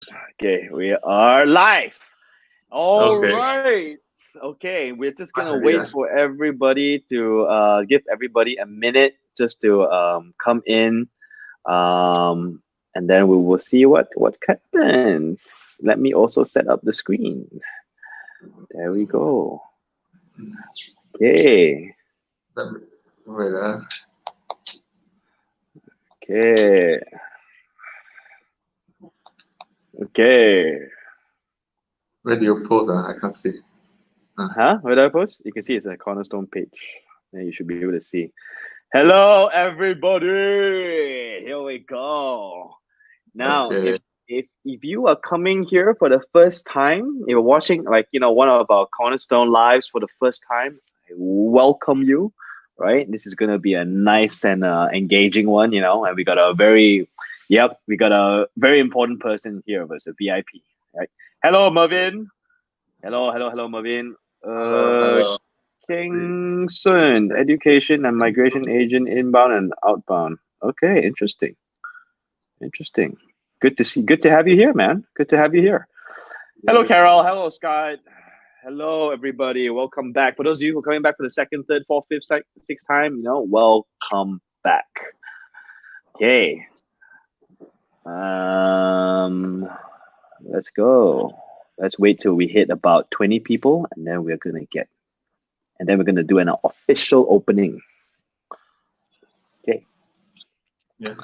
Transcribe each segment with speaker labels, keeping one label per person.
Speaker 1: Okay, we are live. All right. Okay, we're just gonna wait for everybody to give everybody a minute just to come in, and then we will see what happens. Let me also set up the screen. There we go. Okay. Okay. Okay.
Speaker 2: Where do you post? I can't see.
Speaker 1: Where do I post? You can see it's a Cornerstone page. And you should be able to see. Hello, everybody. Here we go. Now, if you are coming here for the first time, you're watching one of our Cornerstone lives for the first time, I welcome you. Right? This is gonna be a nice and engaging one, and we got a very important person here with us, a VIP. Right? Hello, Mervin. Hello, Mervin.
Speaker 2: Hello.
Speaker 1: King Sun, education and migration agent, inbound and outbound. Okay, interesting. Good to have you here, man. Good to have you here. Hello, Carol. Hello, Scott. Hello, everybody. Welcome back. For those of you who are coming back for the second, third, fourth, fifth, sixth time, welcome back. Okay. Let's go. Let's wait till we hit about 20 people, and then we're gonna do an official opening. Okay.
Speaker 2: Yeah.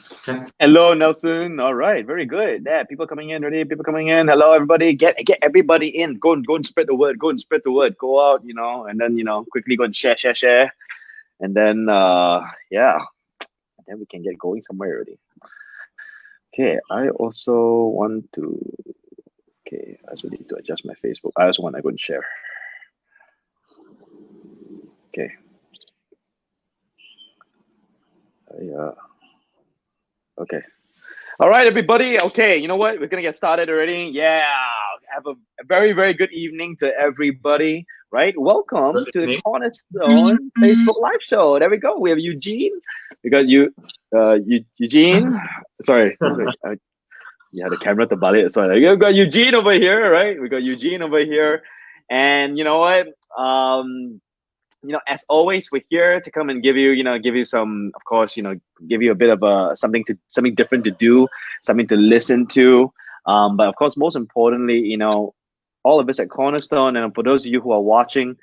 Speaker 1: Hello, Nelson. All right, very good. Yeah, people coming in already. People coming in. Hello, everybody. Get everybody in. Go and spread the word. Go out, and then quickly go and share. And then and then we can get going somewhere already. Okay, I also want to. Okay, I also need to adjust my Facebook. I also want to go and share. Okay. Okay. All right, everybody. Okay, you know what? We're gonna get started already. Yeah. Have a very, very good evening to everybody. Right? Welcome to the Cornerstone Facebook Live Show. There we go. We have Eugene. We got Eugene. Sorry. Yeah, the camera to balik. Sorry. We got Eugene over here, right? We got Eugene over here. And you know what? As always, we're here to come and give you some, of course, give you a bit of something different to do, something to listen to. But of course, most importantly, all of us at Cornerstone, and for those of you who are watching,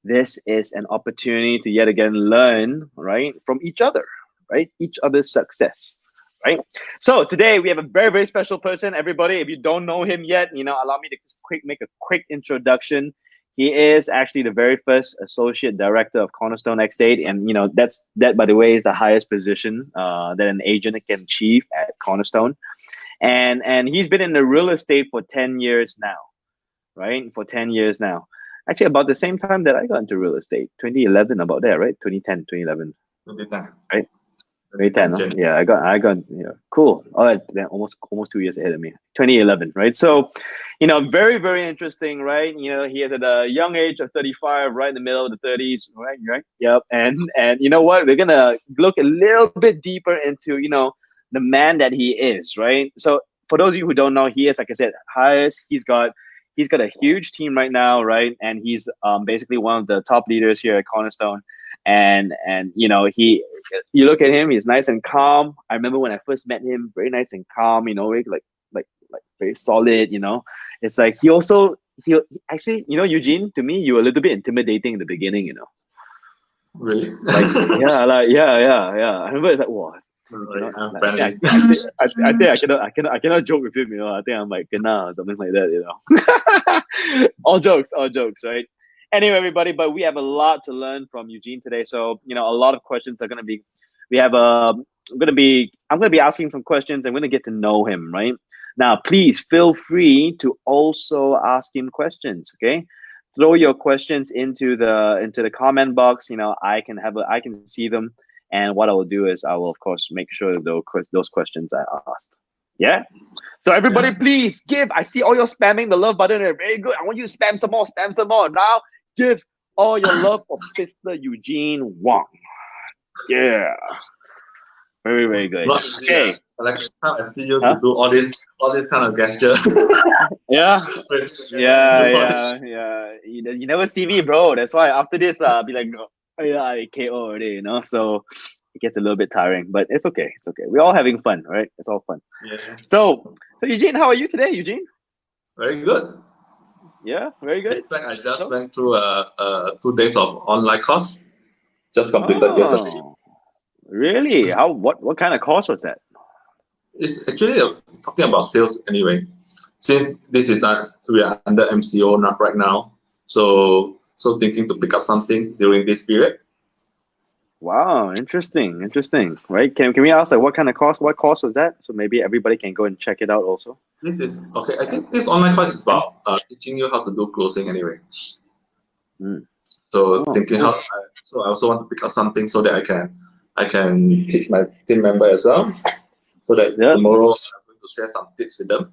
Speaker 1: this is an opportunity to yet again learn, right, from each other, right, each other's success. Right. So today we have a very, very special person. Everybody, if you don't know him yet, allow me to just make a quick introduction. He is actually the very first associate director of Cornerstone Xstate, and that by the way is the highest position that an agent can achieve at Cornerstone. And he's been in the real estate for 10 years now, right? For 10 years now. Actually, about the same time that I got into real estate, 2011, about there, right? 2010, 2011. Right? 2010, huh? Yeah, I got cool. All right, then almost 2 years ahead of me. 2011, right? So, very, very interesting, right? He is at a young age of 35, right in the middle of the 30s, right? Yep. And you know what? We're gonna look a little bit deeper into the man that he is, right? So for those of you who don't know, he is, like I said, highest. He's got a huge team right now, right? And he's basically one of the top leaders here at Cornerstone. And you look at him, he's nice and calm. I remember when I first met him, very nice and calm, like very solid, It's like he actually, Eugene, to me, you were a little bit intimidating in the beginning,
Speaker 2: Really?
Speaker 1: Yeah. I remember it's like, wow.
Speaker 2: I'm friendly.
Speaker 1: I cannot joke with him, I think I'm like kena or something like that, all jokes, right? Anyway, everybody, but we have a lot to learn from Eugene today. So, a lot of questions are gonna be. I'm gonna be asking some questions. I'm gonna get to know him, right? Now, please feel free to also ask him questions. Okay, throw your questions into the comment box. I can see them. And what I will do is I will, of course, make sure those questions are asked. Yeah? So everybody, please give. I see all your spamming the love button there. Very good. I want you to spam some more. Now, give all your love for Mr. Eugene Wong. Yeah. Very, very good.
Speaker 2: Not easy,
Speaker 1: Okay.
Speaker 2: like the time I see you to do all this kind of gesture.
Speaker 1: Yeah.
Speaker 2: Yeah.
Speaker 1: You never see me, bro. That's why after this, I'll be like, oh, yeah, I KO already, you know. So it gets a little bit tiring, but it's okay. It's okay. We're all having fun, right? It's all fun.
Speaker 2: Yeah.
Speaker 1: So Eugene, how are you today, Eugene?
Speaker 2: Very good.
Speaker 1: Yeah, very good.
Speaker 2: In fact, I just went through 2 days of online course. Just completed yesterday.
Speaker 1: Really? What kind of course was that?
Speaker 2: It's actually talking about sales anyway. Since this is we are under MCO not right now, so thinking to pick up something during this period.
Speaker 1: Wow, interesting, right? Can we ask like what kind of course? What course was that? So maybe everybody can go and check it out also.
Speaker 2: This is okay. I think this online course is about teaching you how to do closing anyway. So thinking
Speaker 1: cool.
Speaker 2: so I also want to pick up something so that I can teach my team member as well, so that tomorrow I'm going to share some tips with them.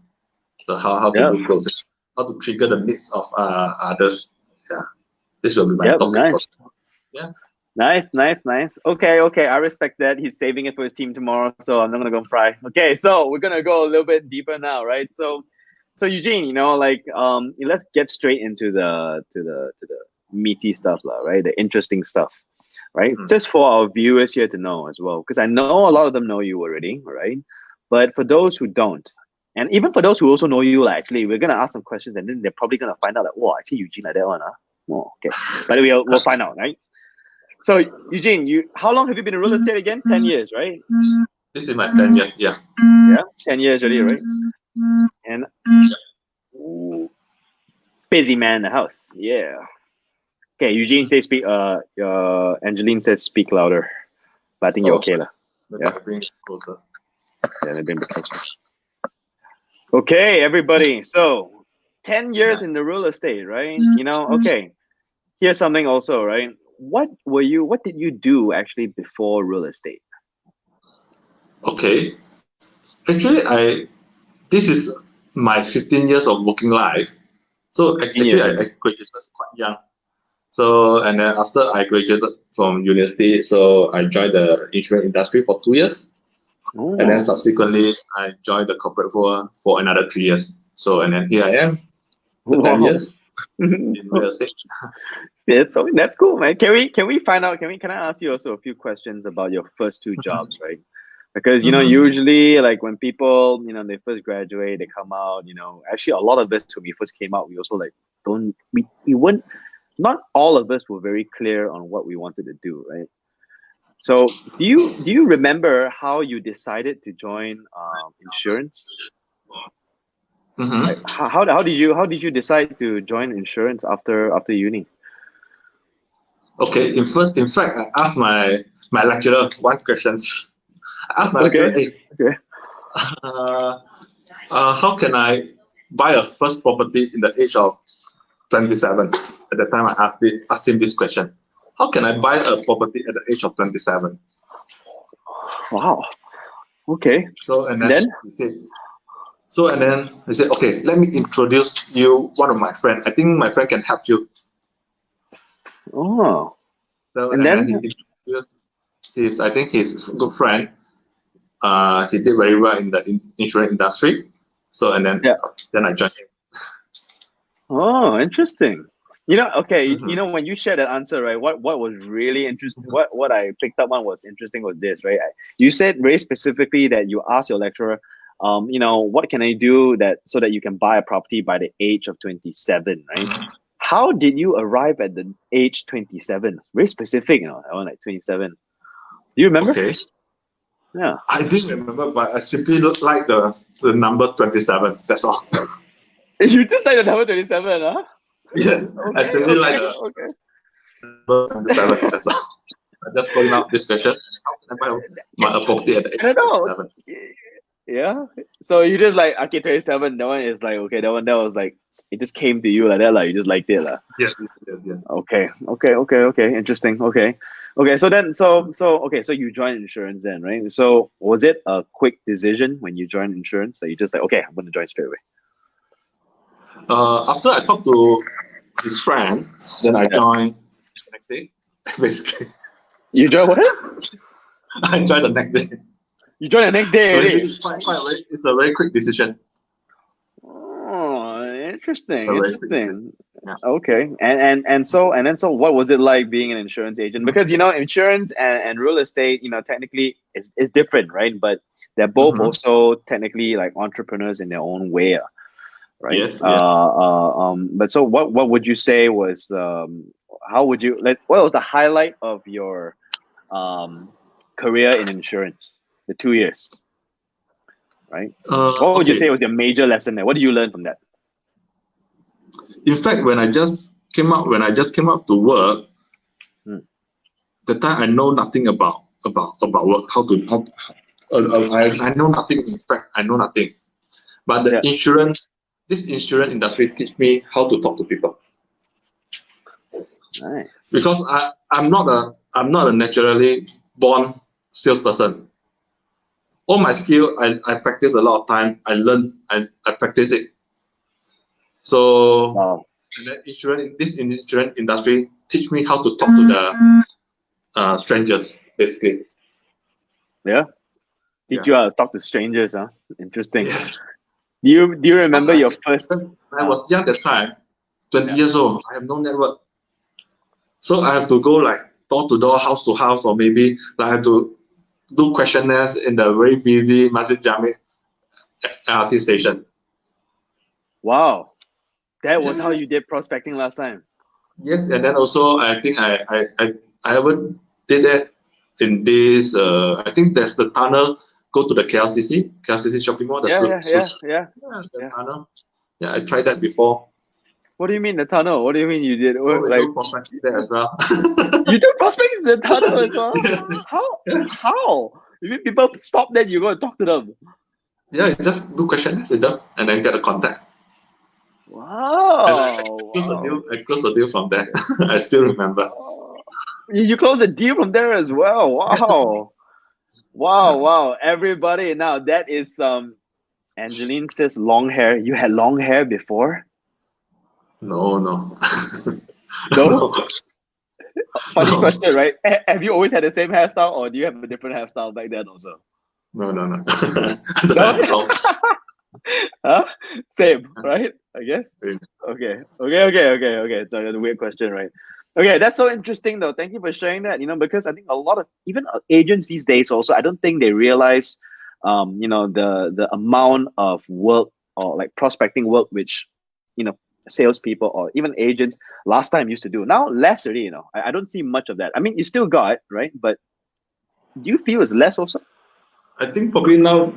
Speaker 2: So how to do closing, how to trigger the needs of others. Yeah, this will be my topic.
Speaker 1: Nice.
Speaker 2: Yeah.
Speaker 1: Nice. Okay. I respect that. He's saving it for his team tomorrow, so I'm not gonna go fry. Okay, so we're gonna go a little bit deeper now, right? So Eugene, you know, like let's get straight into the meaty stuff, right? The interesting stuff, right? Just for our viewers here to know as well, because I know a lot of them know you already, right? But for those who don't, and even for those who also know you, actually, we're gonna ask some questions, and then they're probably gonna find out like, oh, actually Eugene like that one, huh? Oh, okay. But we'll find out, right? So Eugene, how long have you been in real estate again? 10 years, right?
Speaker 2: This is my 10 years, yeah.
Speaker 1: Yeah, 10 years already, right? And busy man in the house. Yeah. Okay, Eugene says speak. Angeline says speak louder. But I think you're okay, lah.
Speaker 2: Yeah. Bring it closer.
Speaker 1: Yeah, let me bring it closer. Okay, everybody. So 10 years in the real estate, right? You know, okay. Here's something also, right? What did you do actually before real estate?
Speaker 2: Okay. Actually, this is my 15 years of working life. So actually, I graduated quite young. So, and then after I graduated from university, so I joined the insurance industry for 2 years. And then subsequently, I joined the corporate world for another 3 years. So, and then here I am, 10 years in real estate.
Speaker 1: That's cool, man. Can we find out? Can I ask you also a few questions about your first 2 jobs, right? Because you know, usually like when people, you know, they first graduate, they come out, you know, actually a lot of us when we first came out, we also like we weren't, not all of us were very clear on what we wanted to do, right? So do you remember how you decided to join insurance? Like, how did you decide to join insurance after uni?
Speaker 2: Okay, in fact, I asked my lecturer one question. I asked my lecturer, hey, how can I buy a first property in the age of 27? At the time, I asked him this question. How can I buy a property at the age of 27?
Speaker 1: Wow. Okay.
Speaker 2: So and then he said, okay, let me introduce you one of my friends. I think my friend can help you.
Speaker 1: Oh.
Speaker 2: So and then he introduced his good friend. He did very well in the insurance industry. So and then I joined him.
Speaker 1: Oh, interesting. You know, okay, you know, when you shared that answer, right, what was really interesting, what I picked up on was interesting was this, right? You said very specifically that you asked your lecturer, you know, what can I do so that you can buy a property by the age of 27, right? How did you arrive at the age 27? Very specific, you know, I was like 27. Do you remember?
Speaker 2: Okay.
Speaker 1: Yeah.
Speaker 2: I didn't remember, but I simply like the number 27. That's all.
Speaker 1: You just like the number 27, huh?
Speaker 2: Yes, I simply like the number 27. That's all. I just pulling out this question. How can I buy a property at the age of 27?
Speaker 1: Yeah. So you just like, okay, 27. That one is like, okay, that was like, it just came to you like that, like you just liked it, lah.
Speaker 2: Yes.
Speaker 1: Okay. Interesting. Okay. So you joined insurance then, right? So was it a quick decision when you joined insurance that you just like, okay, I'm going to join straight away?
Speaker 2: After I talked to his friend, then I joined the next day. Basically.
Speaker 1: You joined what?
Speaker 2: I joined the next day.
Speaker 1: You joined the next day already.
Speaker 2: It's a very quick decision.
Speaker 1: Oh, interesting.
Speaker 2: Yeah.
Speaker 1: Okay. And so what was it like being an insurance agent? Because insurance and real estate, technically is different, right? But they're both also technically like entrepreneurs in their own way, right?
Speaker 2: Yes.
Speaker 1: But so what would you say was how would you what was the highlight of your career in insurance, the 2 years? Right? What would you say was your major lesson there? What did you learn from that?
Speaker 2: In fact, when I just came out to work, the time I know nothing about work, I know nothing. In fact, I know nothing. But this insurance industry teach me how to talk to people.
Speaker 1: Nice.
Speaker 2: Because I'm not a naturally born salesperson. All my skill, I practice a lot of time. I learn, I practice it. So this insurance industry teach me how to talk to the strangers, basically.
Speaker 1: Yeah. Teach you how to talk to strangers, huh? Interesting. Yes. Do you remember your first?
Speaker 2: I was young at the time, 20 years old. I have no network, so I have to go like door to door, house to house, or maybe I have to do questionnaires in the very busy Masjid Jami LRT station.
Speaker 1: Wow, that was how you did prospecting last time.
Speaker 2: Yes, and then also I think I haven't did that in this. I think there's the tunnel. Go to the KLCC shopping mall.
Speaker 1: The
Speaker 2: tunnel. Yeah, I tried that before.
Speaker 1: What do you mean the tunnel? What do you mean you did?
Speaker 2: Like prospecting there as well.
Speaker 1: You did prospecting in the tunnel as well? How? You mean people stop then you go and talk to them?
Speaker 2: Yeah, you just do questions with them and then get a contact.
Speaker 1: Wow.
Speaker 2: I closed the deal from there. I still remember.
Speaker 1: You closed a deal from there as well. Wow. Wow. Everybody, now that is Angeline says long hair. You had long hair before?
Speaker 2: No.
Speaker 1: No? Funny question, right? Have you always had the same hairstyle, or do you have a different hairstyle back then also?
Speaker 2: No.
Speaker 1: No? Huh? Same, right? I guess.
Speaker 2: Same.
Speaker 1: Okay. So that's a weird question, right? Okay, that's so interesting though. Thank you for sharing that. Because I think a lot of even agents these days also, I don't think they realize, the amount of work or like prospecting work which, salespeople or even agents last time used to do. Now less already. I don't see much of that. I mean, you still got it, right? But do you feel it's less also?
Speaker 2: I think probably now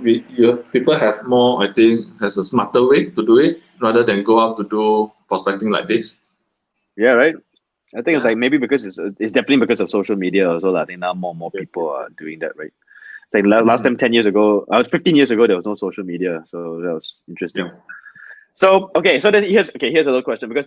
Speaker 2: people have more. I think has a smarter way to do it rather than go out to do prospecting like this.
Speaker 1: Yeah, right. I think it's like maybe because it's definitely because of social media also. I think now more and more people are doing that, right? It's like last time 10 years ago, 15 years ago, there was no social media, so that was interesting. Yeah. So then here's a little question, because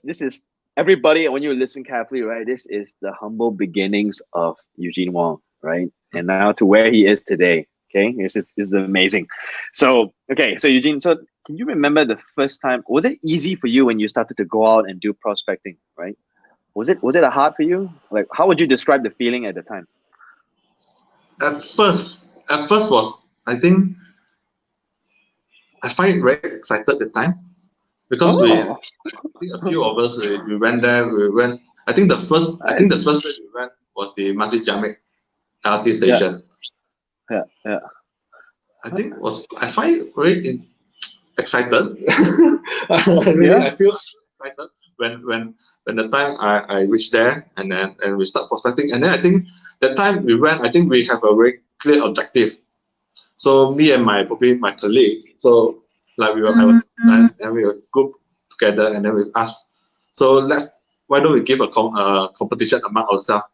Speaker 1: this is everybody, when you listen carefully, right? This is the humble beginnings of Eugene Wong, right? And now to where he is today. Okay, this is amazing. So Eugene, so can you remember the first time? Was it easy for you when you started to go out and do prospecting, right? Was it hard for you? Like, how would you describe the feeling at the time?
Speaker 2: At first was, I think, I find it very excited at the time, because I think a few of us we went there. I think the first place we went was the Masjid Jami LRT station.
Speaker 1: Yeah.
Speaker 2: I think I find it very excited. I feel excited when the time I reached there and we start prospecting, and then I think the time we went, I think we have a very clear objective. So me and my colleagues, so like we were group together, and then we asked, so why don't we give a competition among ourselves?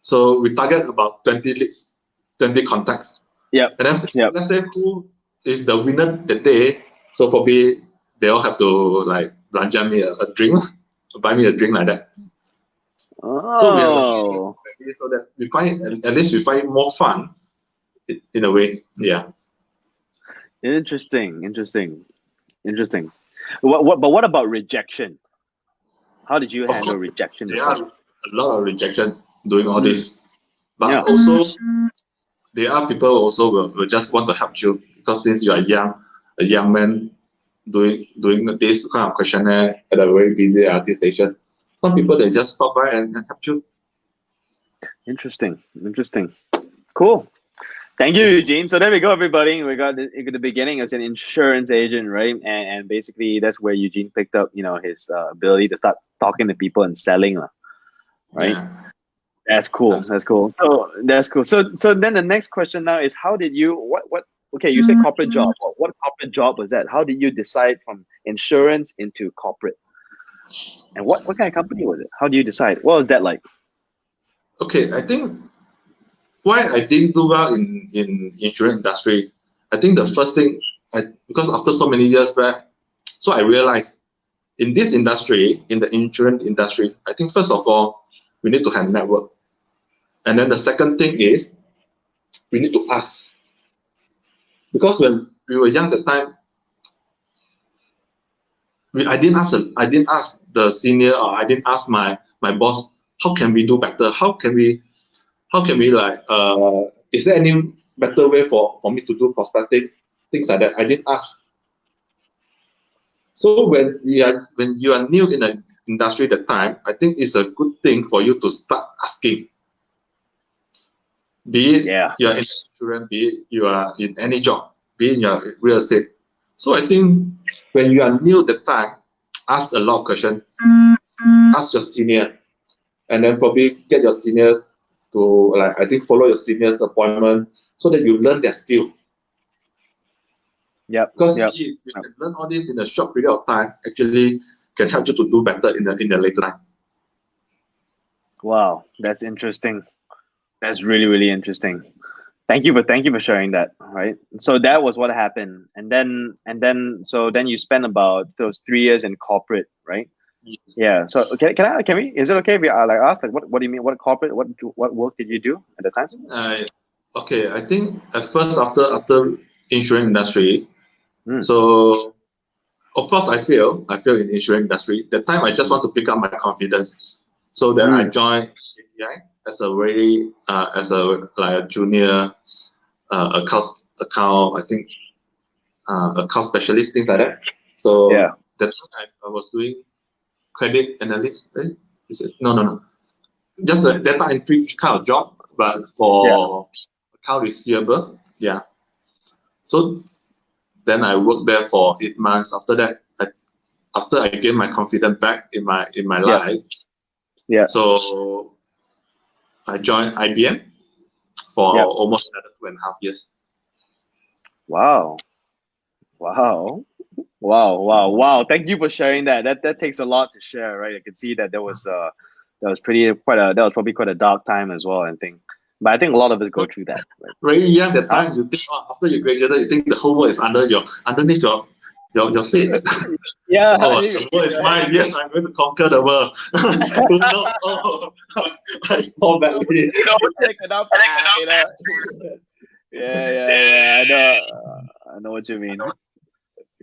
Speaker 2: So we target about 20 leads, 20 contacts.
Speaker 1: Yeah.
Speaker 2: And then let's say who is the winner that day. So probably they all have to like belanja me a drink, buy me a drink like that. So we have so that we find at least we find more fun in a way. Yeah.
Speaker 1: Interesting. What about rejection? How did you handle rejection?
Speaker 2: There are a lot of rejection doing all this, but also there are people also will just want to help you because since you are a young man doing this kind of questionnaire at a very busy RT station, some people they just stop by and help you.
Speaker 1: Interesting. Cool. Thank you, Eugene. So there we go, everybody. We got the beginning as an insurance agent, right? And basically that's where Eugene picked up, his ability to start talking to people and selling, right?
Speaker 2: Yeah.
Speaker 1: That's cool. That's cool. So that's cool. So then the next question now is, how did you what? Okay, you said corporate job. What corporate job was that? How did you decide from insurance into corporate? And what kind of company was it? How do you decide? What was that like?
Speaker 2: Okay, I think why I didn't do well in insurance industry. I think the first thing, because after so many years back, so I realized in this industry, in the insurance industry, I think first of all we need to have network, and then the second thing is we need to ask. Because when we were young at the time, I didn't ask the senior, or I didn't ask my boss, how can we do better? How can we like, is there any better way for me to do prospecting? Things like that. I didn't ask. So when you are new in the industry at the time, I think it's a good thing for you to start asking. Be it you are in insurance, be it you are in any job, be it in your real estate. So I think when you are new at the time, ask a lot of questions. Ask your senior, and then probably get your senior to, like, I think, follow your senior's appointment so that you learn their skill.
Speaker 1: Yeah.
Speaker 2: Because if you can learn all this in a short period of time, actually can help you to do better in the later time.
Speaker 1: Wow, that's interesting. That's really, really interesting. Thank you for sharing that. Right. So that was what happened, and then you spent about those 3 years in corporate, right?
Speaker 2: Yes.
Speaker 1: Yeah. So can we? Is it okay if we ask like what do you mean? What corporate? What work did you do at the time?
Speaker 2: Okay, I think at first after insurance industry, so of course I fail in insurance industry. That time I just want to pick up my confidence, so then I joined ATI as a very like a junior account I think account specialist, things like that. So that's I was doing credit analyst. Is it? No. Just a data entry kind of job, but for account receivable. Yeah. So then I worked there for 8 months. After that, after I gained my confidence back in my life.
Speaker 1: Yeah.
Speaker 2: So I joined IBM for almost another 2.5 years. Wow.
Speaker 1: Thank you for sharing that. That takes a lot to share, right? I can see that that was probably quite a dark time as well, I think. But I think a lot of us go through that. Right?
Speaker 2: Very young that time, you think after you graduated, you think the whole world is underneath your feet.
Speaker 1: Yeah.
Speaker 2: The world is mine. Yes, I'm going to conquer the world. Who knows? I fall badly.
Speaker 1: Yeah. I know what you mean.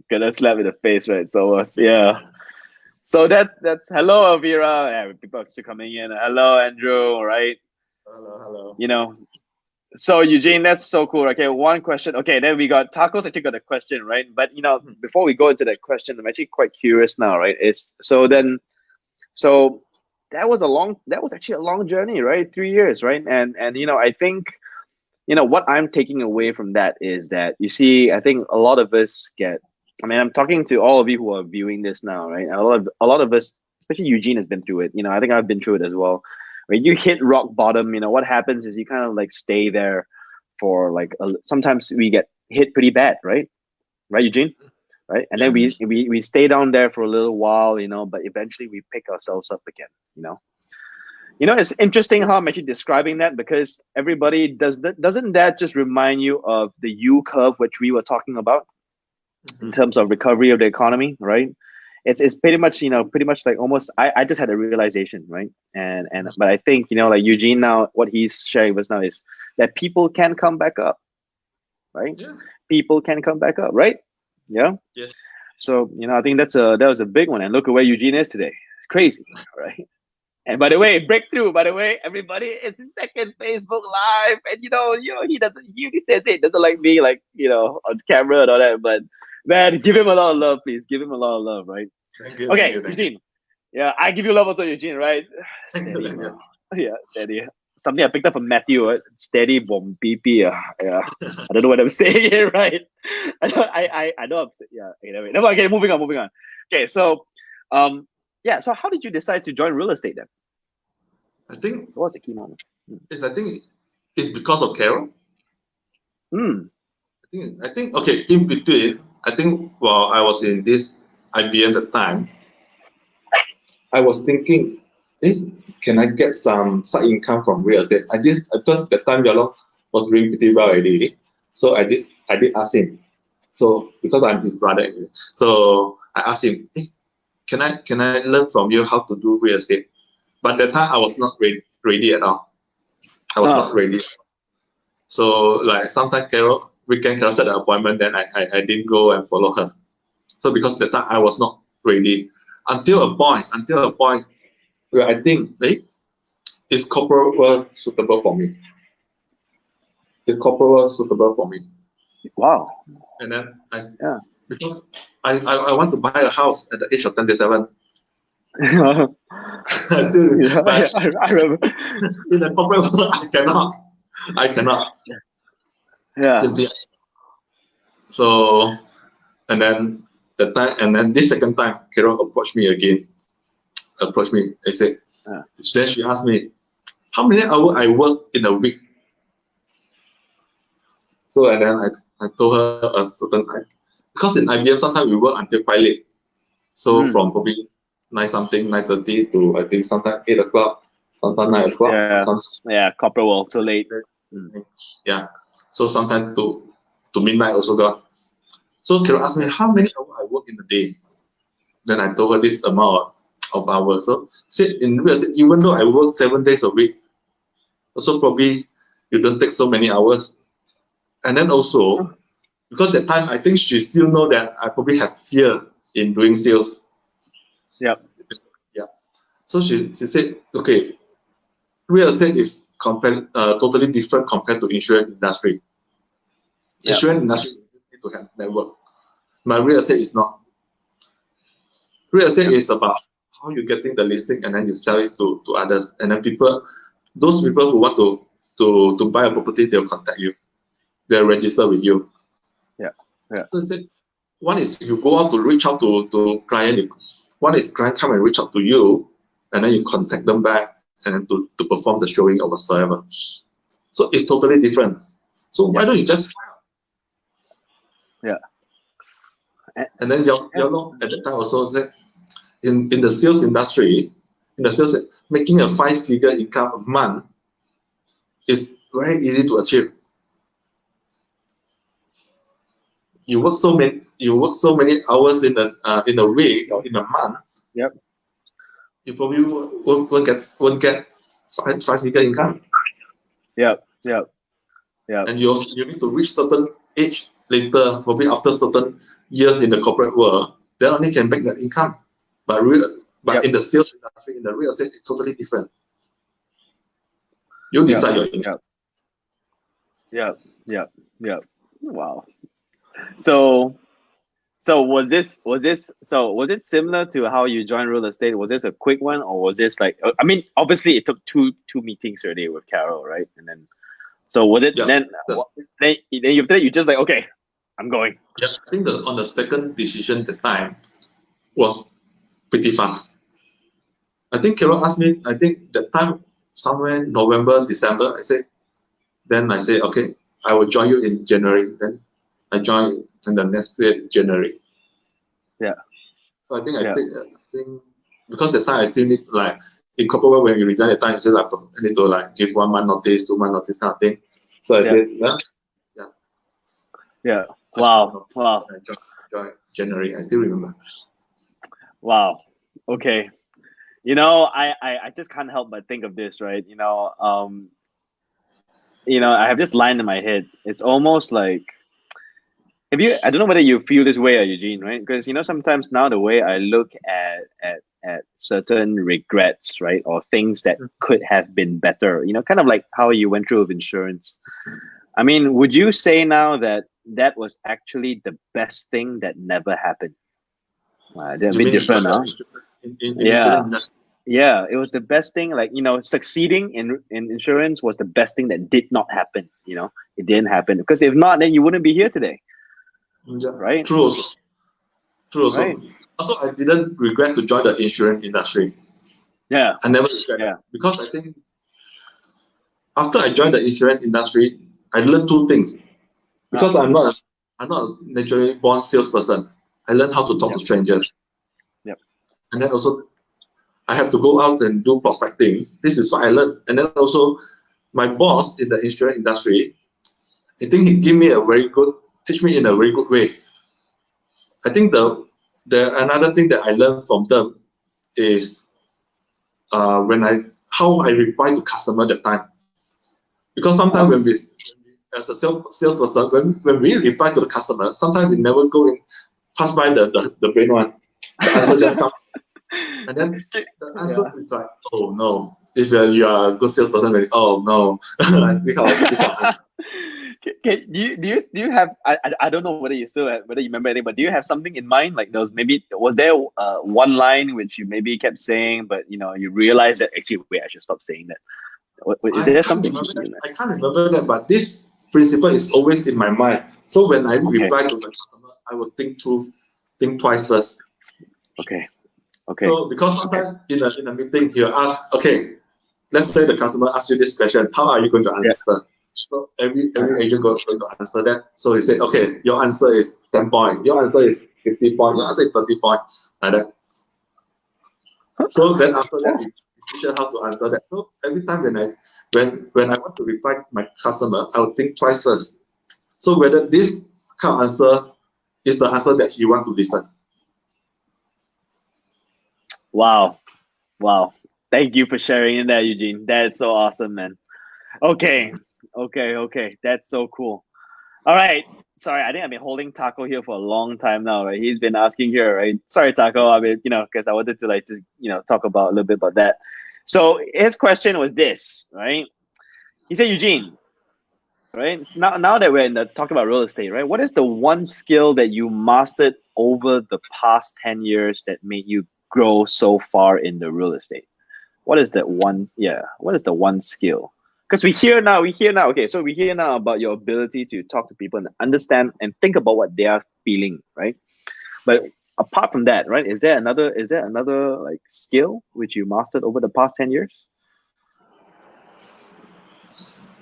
Speaker 1: Get a slap in the face, right? So So that's hello, Elvira. Yeah, people are still coming in. Hello, Andrew. Right?
Speaker 2: Hello.
Speaker 1: So Eugene, that's so cool. Okay, one question. Okay, then we got Tacos. Actually got a question, right? But before we go into that question, I'm actually quite curious now, right? So that was actually a long journey, right? 3 years, right? And I think what I'm taking away from that is that, you see, I think a lot of us I'm talking to all of you who are viewing this now, right? A lot of us, especially Eugene, has been through it. I think I've been through it as well. When you hit rock bottom, what happens is you kind of like stay there for like sometimes we get hit pretty bad, right, Eugene? Right? And then we stay down there for a little while, but eventually we pick ourselves up again. It's interesting how I'm actually describing that, because everybody doesn't that just remind you of the U curve which we were talking about in terms of recovery of the economy, right? It's pretty much like almost I just had a realization, right? And but I think like Eugene now, what he's sharing with us now is that people can come back up, right? People can come back up, right? Yeah. So I think that was a big one, and look at where Eugene is today. It's crazy, right? And by the way, breakthrough. By the way, everybody, it's his second Facebook Live, and he doesn't. He only says it doesn't like me, like on camera and all that. But man, give him a lot of love, please. Give him a lot of love, right?
Speaker 2: Thank you.
Speaker 1: Okay,
Speaker 2: Thank you.
Speaker 1: Eugene. Yeah, I give you love also, Eugene, right?
Speaker 2: Thank
Speaker 1: Steady,
Speaker 2: you.
Speaker 1: man. Yeah, steady. Something I picked up from Matthew, right? Steady, bomb, PP. Yeah, I don't know what I'm saying here, right? I know I'm saying, yeah. Anyway, no, okay, moving on. Okay, so, yeah. So, how did you decide to join real estate then?
Speaker 2: I think
Speaker 1: What was the key moment?
Speaker 2: I think it's because of Carol. I think okay, in between, I think while I was in this IBM at the time, I was thinking, can I get some side income from real estate? I did, because the time Yalong was doing pretty well already. So I did ask him. So because I'm his brother, so I asked him, can I learn from you how to do real estate? But that time I was not ready at all. I was not ready. So like sometimes weekend Carol set an appointment, then I didn't go and follow her. So because that time I was not ready. Until a point where I think, is corporate work suitable for me? Is corporate work suitable for me?
Speaker 1: Wow.
Speaker 2: And then because I want to buy a house at the age of 27. I still,
Speaker 1: I remember.
Speaker 2: In the corporate world, I cannot.
Speaker 1: Yeah.
Speaker 2: Simply. So, and then this second time, Carol approached me again. I said, then she asked me, how many hours I work in a week? So, and then I told her a certain time. Because in IBM, sometimes we work until quite late. So from probably 9:30 to I think sometimes 8 o'clock, sometimes 9 o'clock.
Speaker 1: Yeah, corporate world, too late.
Speaker 2: Yeah. So sometimes to midnight also got. So Carol asked me how many hours I work in a day. Then I told her this amount of hours. So in real estate, even though I work 7 days a week, also probably you don't take so many hours. And then also, because that time I think she still know that I probably have fear in doing sales.
Speaker 1: Yeah.
Speaker 2: So she said, okay, real estate is totally different compared to insurance industry. Insurance industry, you need to have network. But real estate is not. Real estate is about how you're getting the listing and then you sell it to others. And then those people who want to buy a property, they'll contact you. They'll register with you. So one is you go out to reach out to client. One is client come and reach out to you, and then you contact them back and then to perform the showing or whatsoever. So it's totally different. So why don't you just And then Yalong at the time also said, in the sales industry, making a 5-figure income a month is very easy to achieve. You work so many hours in a week or in a month. You probably won't get 5-figure income. And you need to reach certain age later, probably after certain years in the corporate world, then only can make that income. But in the sales industry, in the real estate, it's totally different. You decide your income.
Speaker 1: Wow. So was it similar to how you joined real estate? Was this a quick one, or was this like, I mean, obviously it took two meetings already with Carol, right? And then, so was it then you just like, okay, I'm going.
Speaker 2: Yes, I think on the second decision at the time was pretty fast. I think Carol asked me, I think that time somewhere November, December, I said, okay, I will join you in January. Then I joined in the next year, January. So I think because the time I still need to, like, in corporate world, when you resign the time, you say like, I need to like give 1 month notice, 2 month notice kind of thing. So I said,
Speaker 1: Wow.
Speaker 2: I joined January. I still remember.
Speaker 1: Wow. Okay. I just can't help but think of this, right? I have this line in my head. It's almost like, I don't know whether you feel this way, Eugene, right? Because sometimes now the way I look at certain regrets, right? Or things that could have been better, kind of like how you went through with insurance. I mean, would you say now that that was actually the best thing that never happened? They're a bit different now. Yeah. Yeah, it was the best thing. Like, succeeding in insurance was the best thing that did not happen. It didn't happen, because if not, then you wouldn't be here today.
Speaker 2: Yeah.
Speaker 1: Right?
Speaker 2: True also.
Speaker 1: Right.
Speaker 2: Also, I didn't regret to join the insurance industry.
Speaker 1: Yeah.
Speaker 2: I never regret, because I think after I joined the insurance industry, I learned two things. Because I'm not a naturally born salesperson. I learned how to talk to strangers.
Speaker 1: Yep.
Speaker 2: And then also, I have to go out and do prospecting. This is what I learned. And then also, my boss in the insurance industry, I think he teach me in a very good way. I think the another thing that I learned from them is how I reply to customer at the time. Because sometimes when we, as a salesperson, when we reply to the customer, sometimes we never go in, pass by the brain one. The answer just comes. And then the answer is like, oh no. If you are a good salesperson, oh no.
Speaker 1: Do you have, I don't know whether you remember anything, but do you have something in mind? Like, was there one line which you maybe kept saying, but you realized that actually, wait, I should stop saying that? Is there something?
Speaker 2: I can't remember that, but this principle is always in my mind. So when I reply to the customer, I will think twice first.
Speaker 1: Okay.
Speaker 2: So because sometimes in a meeting, he'll ask, okay, let's say the customer asks you this question, how are you going to answer? Yeah. So every agent going to answer that. So he said, okay, your answer is 10 points, your answer is 50 points, your answer is 30 points, like that. So then after that, we teach her how to answer that. So every time when I want to reply to my customer, I will think twice first. So whether this kind of answer is the answer that he wants to listen.
Speaker 1: Wow. Thank you for sharing that, Eugene. That's so awesome, man. Okay. That's so cool. All right. Sorry, I think I've been holding Taco here for a long time now, right? He's been asking here, right? Sorry, Taco. I mean, because I wanted to talk about a little bit about that. So his question was this, right? He said, Eugene, right? Now that we're talking about real estate, right? What is the one skill that you mastered over the past 10 years that made you grow so far in the real estate? What is that one? Yeah. What is the one skill? Because we hear now. Okay, so we hear now about your ability to talk to people and understand and think about what they are feeling, right? But apart from that, right, is there another like skill which you mastered over the past 10 years?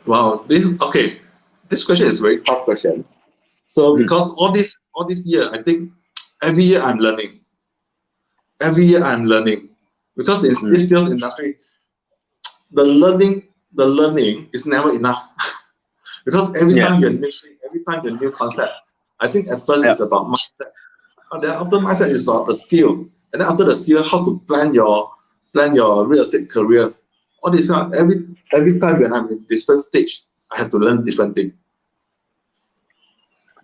Speaker 2: Wow, this question is a very tough question. So because all this year, I think every year I'm learning. Because in this sales industry, the learning is never enough. Because every time you're new concept, I think at first it's about mindset. And then after mindset is about the skill. And then after the skill, how to plan your real estate career. All this every time when I'm in different stage, I have to learn different things.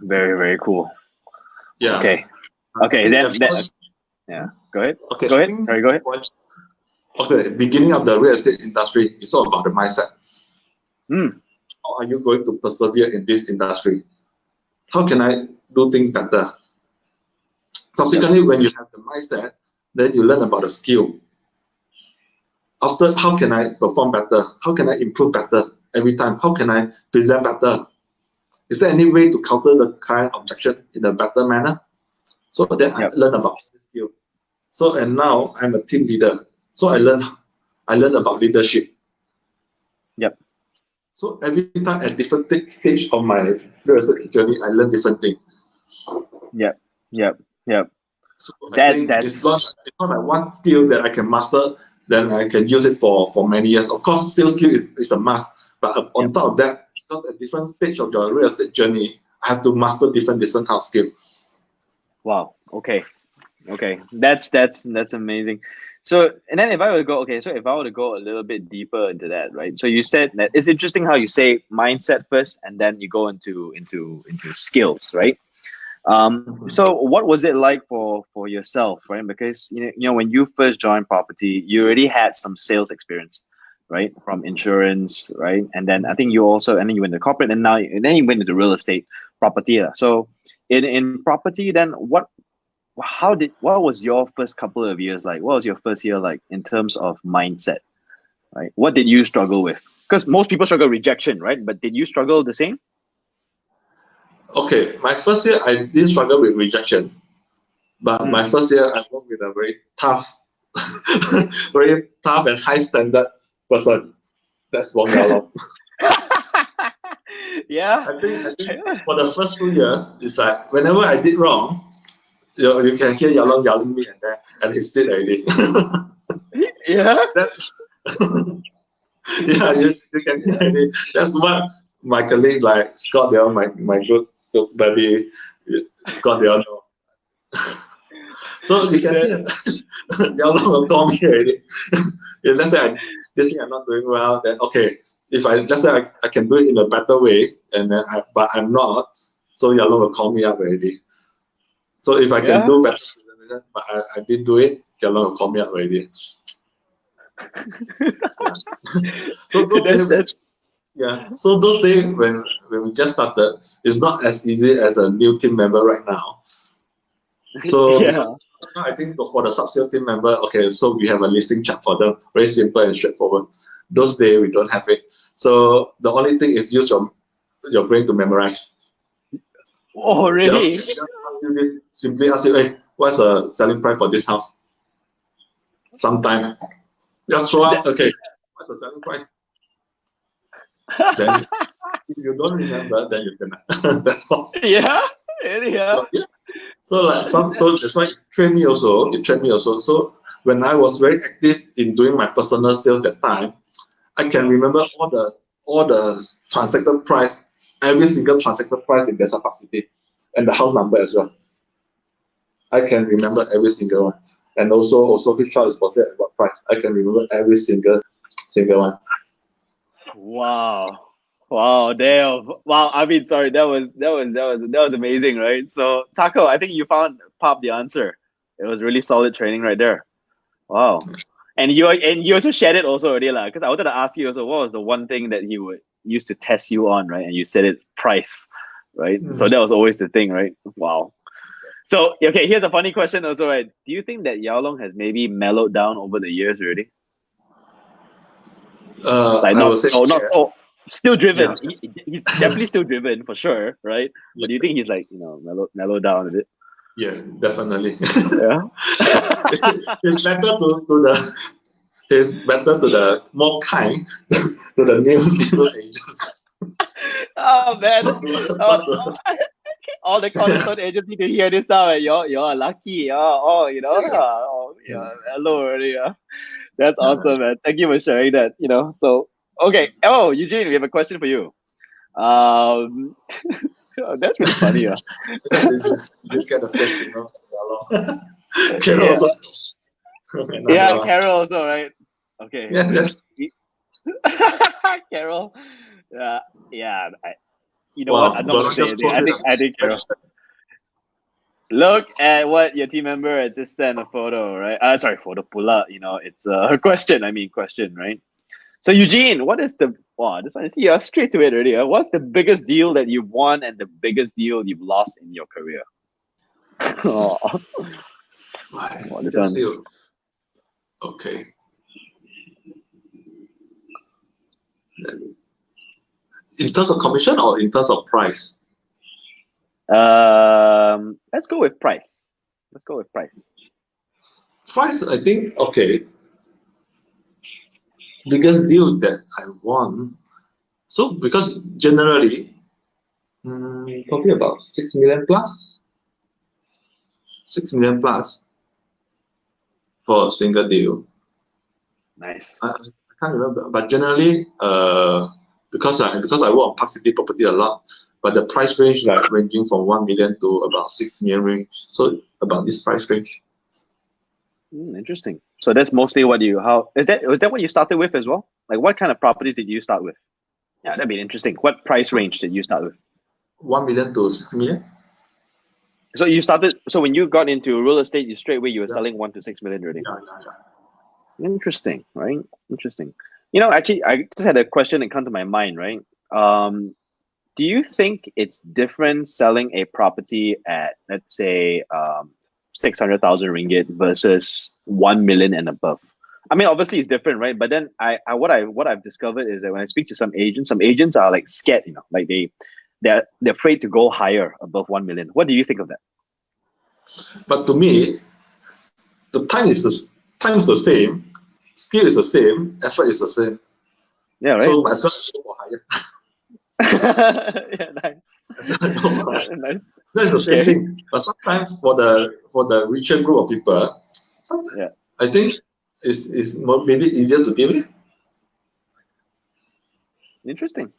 Speaker 1: Very, very cool.
Speaker 2: Yeah.
Speaker 1: Okay. Yeah. Go ahead.
Speaker 2: Okay.
Speaker 1: Go ahead. Sorry, go ahead.
Speaker 2: Okay, beginning of the real estate industry is all about the mindset. How are you going to persevere in this industry? How can I do things better? Subsequently, when you have the mindset, then you learn about the skill. After, how can I perform better? How can I improve better every time? How can I present better? Is there any way to counter the client objection in a better manner? So then I learn about the skill. So and now I'm a team leader. So I learn about leadership.
Speaker 1: Yep.
Speaker 2: So every time at different stage of my real estate journey, I learn different things.
Speaker 1: Yep.
Speaker 2: So I think it's not like one skill that I can master, then I can use it for many years. Of course, sales skill is a must, but on top of that, because at different stage of your real estate journey, I have to master different kind of skill.
Speaker 1: Wow. Okay. That's amazing. So, and then if I were to go a little bit deeper into that, right? So you said that it's interesting how you say mindset first, and then you go into skills, right? So what was it like for yourself, right? Because when you first joined property, you already had some sales experience, right, from insurance, right, and then I think and then you went to corporate, and then you went into real estate, property. So in property, then what was your first couple of years like? What was your first year like in terms of mindset, right? What did you struggle with? Because most people struggle with rejection, right? But did you struggle the same?
Speaker 2: Okay, my first year I didn't struggle with rejection, but my first year I worked with a very tough, very tough and high standard person. That's Wong Yao.
Speaker 1: Yeah.
Speaker 2: I think for the first 2 years, it's like whenever I did wrong, you can hear Yao Long yelling me and he said already.
Speaker 1: Yeah.
Speaker 2: Yeah, you can hear it. That's what my colleague like Scott there, my good buddy Scott there know. So you can hear Yao Long will call me already. If let's say this thing I'm not doing well, then okay. If let's say I can do it in a better way, and then but I'm not, so Yao Long will call me up already. So if I can do better, but I didn't do it, Yao Long will call me up already. So those days when we just started, it's not as easy as a new team member right now. So I think for the sub-sale team member, okay, so we have a listing chart for them, very simple and straightforward. Those days we don't have it. So the only thing is use your brain to memorize.
Speaker 1: Oh, really?
Speaker 2: Simply ask you, hey, what's the selling price for this house? Sometime. Just throw out, okay, what's the selling price? Then if you don't remember, then you can. That's all.
Speaker 1: Yeah, really, yeah.
Speaker 2: So that's why it trained me also. So when I was very active in doing my personal sales that time, I can remember all the transacted price, every single transacted price in Desa Park City, and the house number as well. I can remember every single one, and also which house is for sale at what price. I can remember every single one.
Speaker 1: Wow, damn. Wow, I mean, sorry, that was amazing, right? So Taco, I think you found Pop the answer. It was really solid training right there. Wow. And you also shared it also already, because I wanted to ask you also, what was the one thing that he would use to test you on, right? And you said it, price, right? So that was always the thing, right? Wow. So okay, here's a funny question also, right? Do you think that Yao Long has maybe mellowed down over the years already? Still driven. Yeah. He's definitely still driven for sure, right? But do you think he's like mellowed down a bit?
Speaker 2: Yes, definitely.
Speaker 1: Yeah.
Speaker 2: It's better to the more kind to the new agents.
Speaker 1: Oh man! All the Cornerstone agents need to hear this now. You're lucky. Hello already. That's awesome, man. Thank you for sharing that. So okay. Oh, Eugene, we have a question for you. That's really funny.
Speaker 2: You get the first Carol also.
Speaker 1: Yeah, Carol also, right? Okay.
Speaker 2: Yes.
Speaker 1: Carol. Yeah. What? I'm not gonna say anything. I think Carol. Look at what your team member had just sent a photo, right? Sorry, photo pula. It's a question. Question, right? So Eugene, what is the this one? See, you're straight to it already. What's the biggest deal that you've won and the biggest deal you've lost in your career? This one.
Speaker 2: Deal. Okay. In terms of commission or in terms of price?
Speaker 1: Let's go with price.
Speaker 2: Price, I think, okay. Biggest deal that I won. So because generally, probably about 6 million plus. 6 million plus for a single deal.
Speaker 1: Nice.
Speaker 2: I can't remember, but generally, because I work on Park City property a lot, but the price range like ranging from 1 million to about 6 million range. So about this price range.
Speaker 1: Interesting. So that's mostly was that what you started with as well? Like what kind of properties did you start with? Yeah, that'd be interesting. What price range did you start with?
Speaker 2: 1 million to 6 million.
Speaker 1: So you started. So when you got into real estate, you straight away you were selling 1 to 6 million already.
Speaker 2: Yeah.
Speaker 1: Interesting, right? Interesting. You know, actually, I just had a question that come to my mind, right? Do you think it's different selling a property at, let's say, 600,000 ringgit versus 1 million and above? I mean, obviously it's different, right? But then what I've discovered is that when I speak to some agents are like scared, you know, like they're afraid to go higher above 1 million. What do you think of that?
Speaker 2: But to me, the time is the same, skill is the same, effort is the same.
Speaker 1: Yeah, right.
Speaker 2: So might as well go for higher.
Speaker 1: Yeah, nice. Nice.
Speaker 2: That's the same thing. But sometimes for the richer group of people, I think it's maybe easier to deal with.
Speaker 1: Interesting.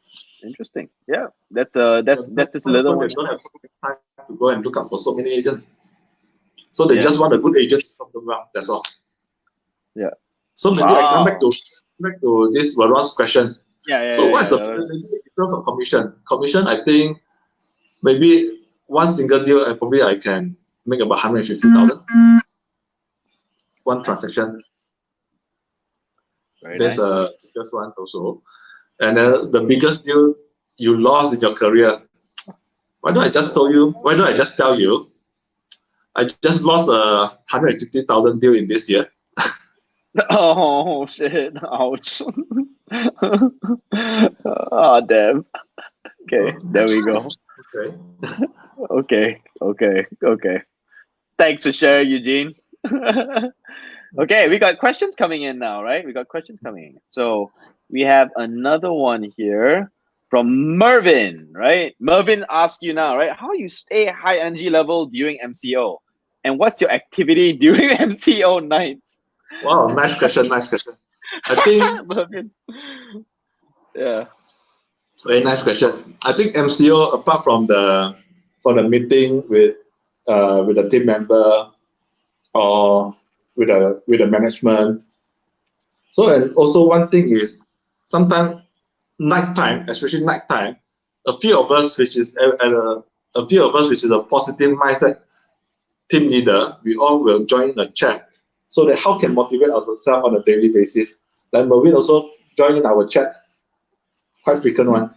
Speaker 1: Yeah, that's just a little one.
Speaker 2: They don't have time to go and look up for so many agents. So they just want a good agent from the ground. That's all.
Speaker 1: Yeah.
Speaker 2: So maybe I come back to this Varun's questions. So what's the in terms of commission? Commission, I think maybe one single deal, I can make about 150,000. One transaction. That's the biggest one also. And the biggest deal you lost in your career. Why don't I just tell you? Why don't I just tell you? I just lost a 150,000 deal in this year.
Speaker 1: Oh shit! Ouch! Oh damn! Okay, there we go. Okay. Thanks for sharing, Eugene. Okay, we got questions coming in now, right? So we have another one here from Mervin, right? Mervin asks you now, right? How you stay high energy level during MCO? And what's your activity during MCO nights?
Speaker 2: Wow, nice question. I think
Speaker 1: Mervin. Yeah.
Speaker 2: Very nice question. I think MCO, apart from the meeting with the team member or with the management. So, and also one thing is sometimes nighttime, especially nighttime, a few of us which is a positive mindset team leader, we all will join a chat so that how can motivate ourselves on a daily basis. Like Mervin also join our chat, quite frequent one.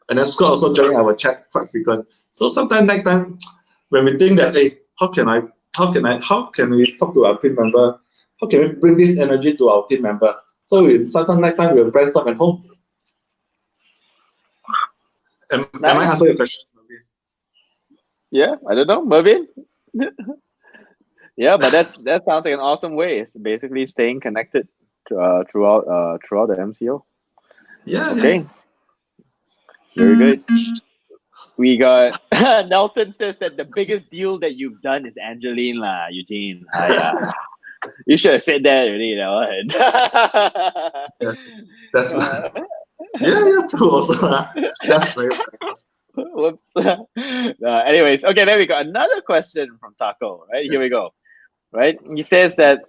Speaker 2: And then Scott also join our chat quite frequent. So sometimes nighttime when we think that, hey, how can we talk to our team member? How can we bring this energy to our team member? So sometimes nighttime we'll brainstorm at home. Am I answering your question, Mervin?
Speaker 1: Yeah, I don't know, Mervin. Yeah, but that sounds like an awesome way. It's basically staying connected throughout the MCO.
Speaker 2: Yeah.
Speaker 1: Okay. Yeah. Very good. We got Nelson says that the biggest deal that you've done is Angeline Eugene. You should have said that already, you know.
Speaker 2: That's true also. That's very
Speaker 1: Whoops. Anyways, okay, then we got another question from Taco. Right, here we go. Right, he says that,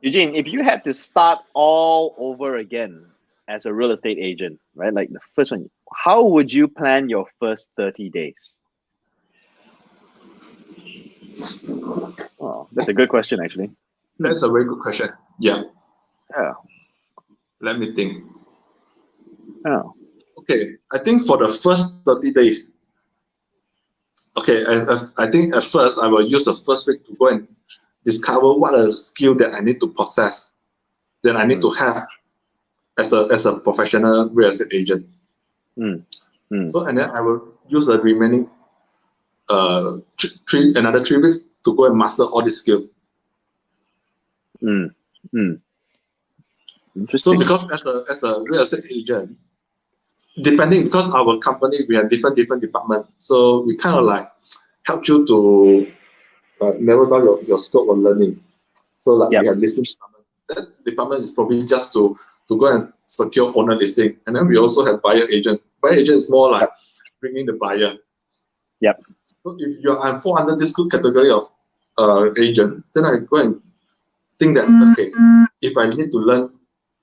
Speaker 1: Eugene, if you had to start all over again as a real estate agent, right, like the first one, how would you plan your first 30 days? Oh, that's a good question, actually.
Speaker 2: That's a very good question. Yeah.
Speaker 1: Yeah.
Speaker 2: Let me think.
Speaker 1: Oh.
Speaker 2: Okay, I think for the first 30 days, okay, I think at first I will use the first week to go and discover what are the skill that I need to possess, that I need to have as a professional real estate agent. So, and then I will use the remaining another 3 weeks to go and master all these skills.
Speaker 1: Interesting.
Speaker 2: So because as a real estate agent, because our company, we have different departments, so we kind of like help you to narrow down your scope of learning. So like we have listing department. That department is probably just to go and secure owner listing, and then we also have buyer agent. Buyer agent is more like bringing the buyer.
Speaker 1: Yep.
Speaker 2: So if I fall under this good category of agent, then I go and think that okay, if I need to learn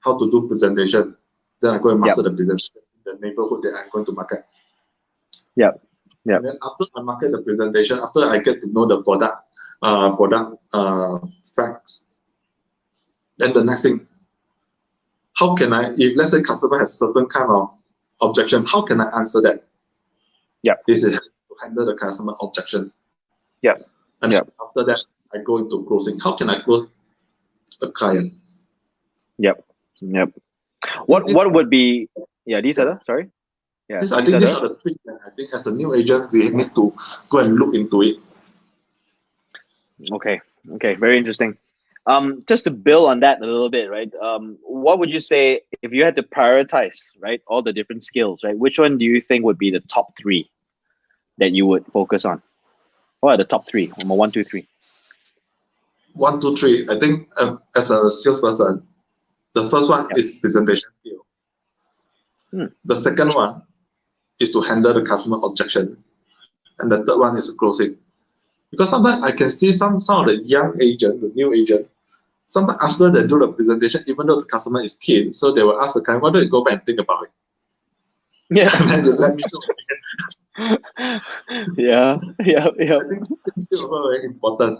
Speaker 2: how to do presentation, then I go and master the presentation in the neighborhood that I'm going to market.
Speaker 1: Yeah. Yeah.
Speaker 2: And then after I market the presentation, after I get to know the product facts, then the next thing, how can I, if let's say customer has certain kind of objection, how can I answer that?
Speaker 1: Yeah.
Speaker 2: This is to handle the customer objections.
Speaker 1: Yeah.
Speaker 2: And
Speaker 1: yeah.
Speaker 2: after that, I go into closing. How can I close a client?
Speaker 1: Yep. Yep. What would be, these are the, sorry? Yeah.
Speaker 2: I think these are the things that I think as a new agent, we need to go and look into it.
Speaker 1: Okay. Okay. Very interesting. Just to build on that a little bit, right? What would you say if you had to prioritize, right, all the different skills, right? Which one do you think would be the top 3 that you would focus on? What are the top 3? 1, 2, 3.
Speaker 2: 1, 2, 3. I think as a salesperson, the first one is presentation skill. The second one is to handle the customer objection, and the third one is closing. Because sometimes I can see some of the young agent, the new agent, sometimes after they do the presentation, even though the customer is keen, so they will ask the client, why don't you go back and think about it?
Speaker 1: Yeah.
Speaker 2: And then you let me know.
Speaker 1: Yeah.
Speaker 2: I think this is also very important.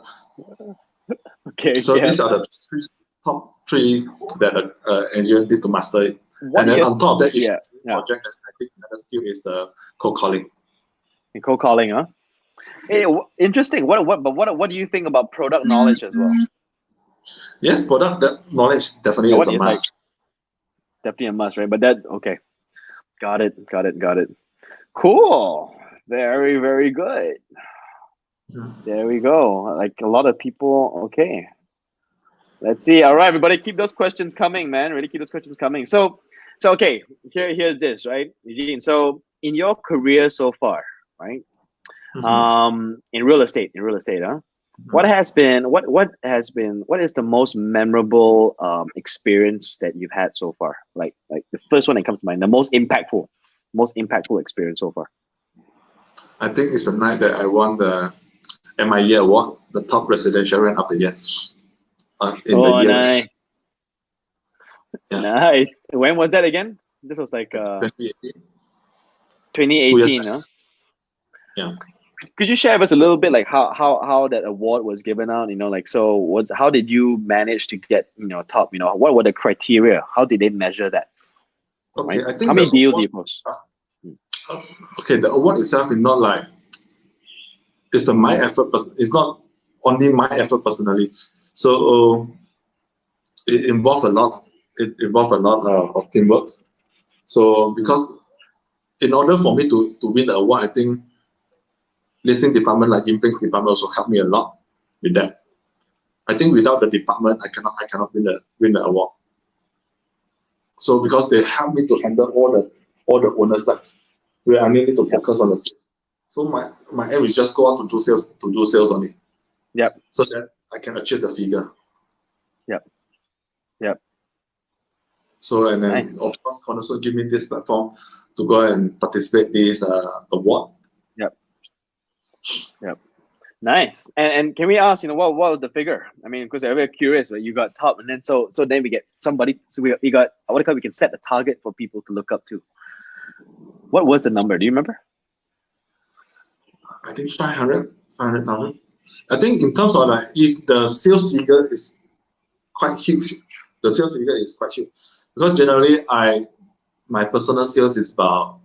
Speaker 1: Okay.
Speaker 2: So these are the top 3 that an agent need to master it. And then on top of that, if project, I think another skill is cold calling.
Speaker 1: And cold calling, huh? Hey, interesting. What do you think about product knowledge as well?
Speaker 2: Yes, product knowledge definitely is a must.
Speaker 1: Like, definitely a must, right? But that, okay. Got it. Cool. Very, very good. There we go. Like a lot of people. Okay. Let's see. All right, everybody, keep those questions coming, man. Really keep those questions coming. So okay, here's this, right, Eugene? So in your career so far, right? In real estate, huh? What is the most memorable experience that you've had so far? Like the first one that comes to mind, the most impactful experience so far.
Speaker 2: I think it's the night that I won the MIE award, the top residential rent of the year.
Speaker 1: Nice. Yeah. Nice. When was that again? This was like
Speaker 2: 2018.
Speaker 1: 2018, huh?
Speaker 2: Yeah.
Speaker 1: Could you share with us a little bit like how that award was given out? Like, so how did you manage to get top? What were the criteria? How did they measure that?
Speaker 2: Okay,
Speaker 1: right?
Speaker 2: I think
Speaker 1: how many deals do you post?
Speaker 2: Okay, the award itself is not like it's my effort. It's not only my effort personally. So it involves a lot. It involves a lot of teamwork. So because in order for me to win the award, I think listing department like Yimping's department also helped me a lot with that. I think without the department, I cannot win the award. So because they help me to handle all the owner sides, where I need to focus on the sales. So my aim is just go on to do sales on it.
Speaker 1: Yep.
Speaker 2: So that I can achieve the figure.
Speaker 1: Yep.
Speaker 2: So and then of course Cornerstone give me this platform to go and participate this award.
Speaker 1: Yep. Nice. And can we ask, what was the figure? I mean, because I'm very curious, but you got top, and then so then we get somebody. So we got we can set a target for people to look up to. What was the number? Do you remember?
Speaker 2: I think 500,000. I think in terms of like if the sales figure is quite huge, the sales figure is quite huge because generally my personal sales is about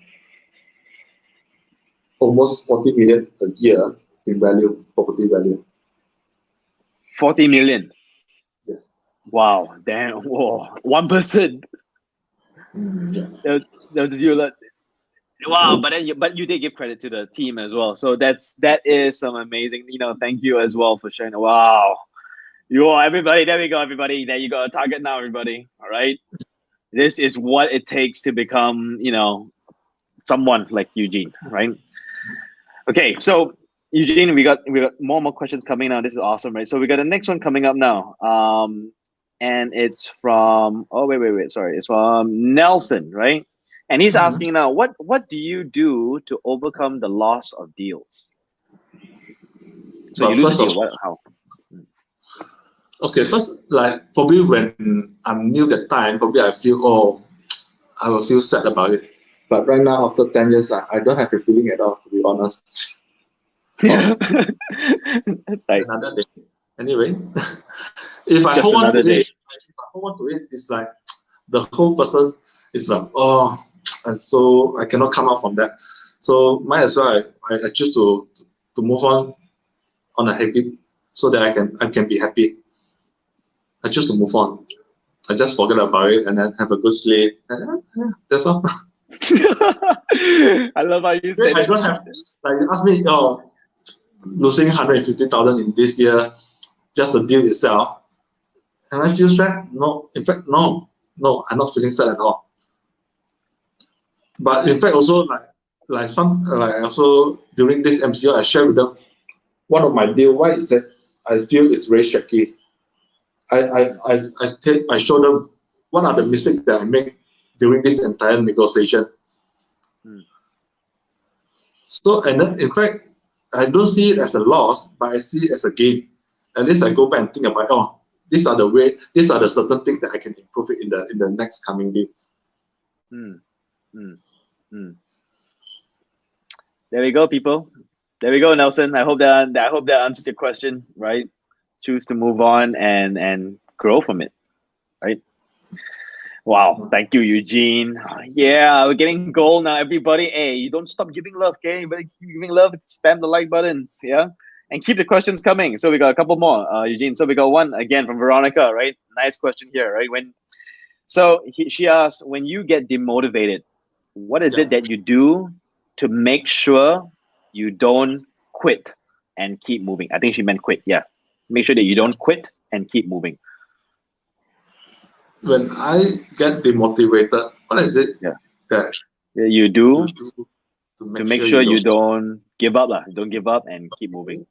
Speaker 2: almost 40 million a year in value, property value.
Speaker 1: 40 million.
Speaker 2: Yes.
Speaker 1: Wow. Damn. Whoa. 1%.
Speaker 2: Yeah.
Speaker 1: There's a zero. Wow. But you did give credit to the team as well. So that is some amazing. Thank you as well for sharing. Wow. Everybody. There we go. Everybody. There you go. A target now, everybody. All right. This is what it takes to become, someone like Eugene, right? Okay, so Eugene, we got more questions coming now. This is awesome, right? So we got the next one coming up now. And it's from sorry, it's from Nelson, right? And he's asking now, what do you do to overcome the loss of deals? So you lose a deal. How?
Speaker 2: Okay, first, like probably when I'm new that time, probably I will feel sad about it. But right now, after 10 years, I don't have a feeling at all, to be honest.
Speaker 1: Like,
Speaker 2: another day. Anyway, if I
Speaker 1: just
Speaker 2: hold on to
Speaker 1: another day.
Speaker 2: it, it's like the whole person is like, oh, and so I cannot come out from that. So might as well I choose to move on a happy, so that I can be happy. I choose to move on. I just forget about it and then have a good sleep. And yeah, that's all.
Speaker 1: I love how you say
Speaker 2: I
Speaker 1: that.
Speaker 2: don't have, like, you ask me, oh, losing 150,000 in this year, just the deal itself. And I feel sad? No, in fact, no, I'm not feeling sad at all. But in fact, also like also during this MCO, I share with them one of my deal. Why is that? I feel it's very shaky. I show them what are the mistakes that I make during this entire negotiation. So, and then in fact, I don't see it as a loss, but I see it as a gain. At least I go back and think about, oh, these are the certain things that I can improve it in the next coming day.
Speaker 1: There we go, people. There we go, Nelson. I hope that answers your question, right? Choose to move on and grow from it, right? Wow, thank you, Eugene. Yeah, we're getting gold now, everybody. Hey, you don't stop giving love, okay? You better keep giving love. Spam the like buttons, yeah? And keep the questions coming. So we got a couple more, Eugene. So we got one again from Veronica, right? Nice question here, right? She asks, when you get demotivated, what is it that you do to make sure you don't quit and keep moving? I think she meant quit, yeah. Make sure that you don't quit and keep moving.
Speaker 2: When I get demotivated, what is it that
Speaker 1: you do
Speaker 2: to
Speaker 1: make sure you don't give up, don't give up and keep moving.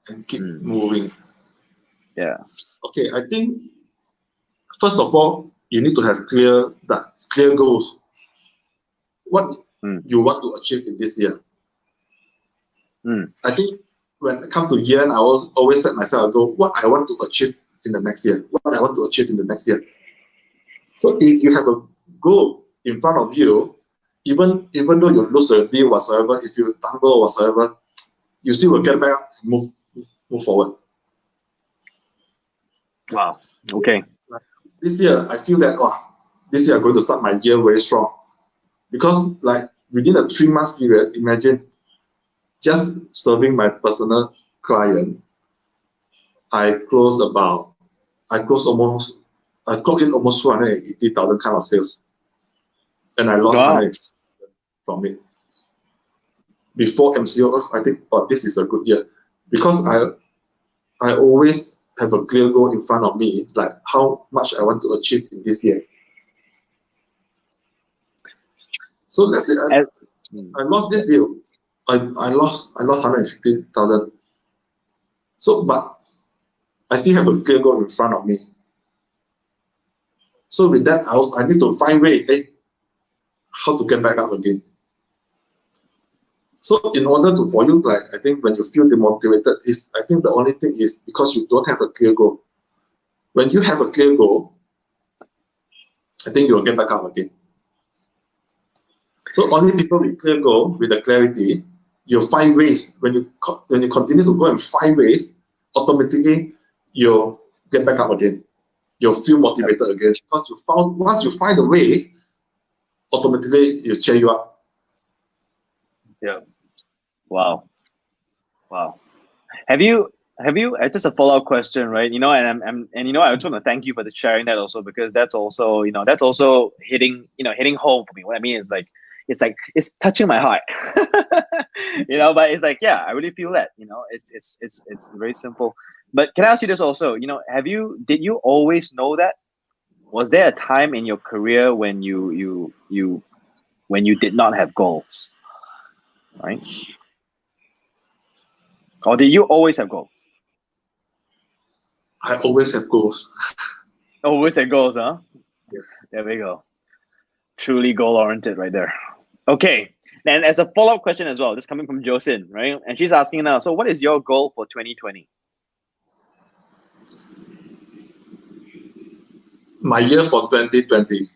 Speaker 2: And keep moving.
Speaker 1: Yeah.
Speaker 2: Okay, I think first of all, you need to have clear goals. What you want to achieve in this year. I think when it comes to year, I always set myself a goal, what I want to achieve in the next year. What I want to achieve in the next year. So if you have a goal in front of you, even though you lose a deal whatsoever, if you tumble whatsoever, you still will get back up and move forward.
Speaker 1: Wow. Okay.
Speaker 2: This year, I feel that this year I'm going to start my year very strong, because like within a 3 months period, imagine just serving my personal client, I clocked in almost 280,000 kind of sales, and I lost 100 from it. Before MCO, I think, this is a good year, because I always have a clear goal in front of me, like how much I want to achieve in this year. So let's say I lost this deal. I lost 150,000. So, but I still have a clear goal in front of me. So with that, I need to find way how to get back up again. So in order for you, like, I think when you feel demotivated, I think the only thing is because you don't have a clear goal. When you have a clear goal, I think you'll get back up again. So only people with clear goal, with the clarity, you'll find ways. When you continue to go and find ways, automatically you'll get back up again. You'll feel motivated again, because once you find a way, automatically you cheer you up.
Speaker 1: Yeah. Wow. Have you just a follow-up question, right? And I just want to thank you for sharing that also, because that's also hitting home for me. What I mean is it's touching my heart. But it's like, yeah, I really feel that. It's very simple. But can I ask you this also? Did you always know that? Was there a time in your career when you did not have goals, right? Or did you always have goals?
Speaker 2: I always have goals.
Speaker 1: Always have goals, huh?
Speaker 2: Yes.
Speaker 1: There we go. Truly goal-oriented right there. Okay. And as a follow-up question as well, this coming from Jocelyn, right? And she's asking now, so what is your goal for 2020?
Speaker 2: My year for 2020.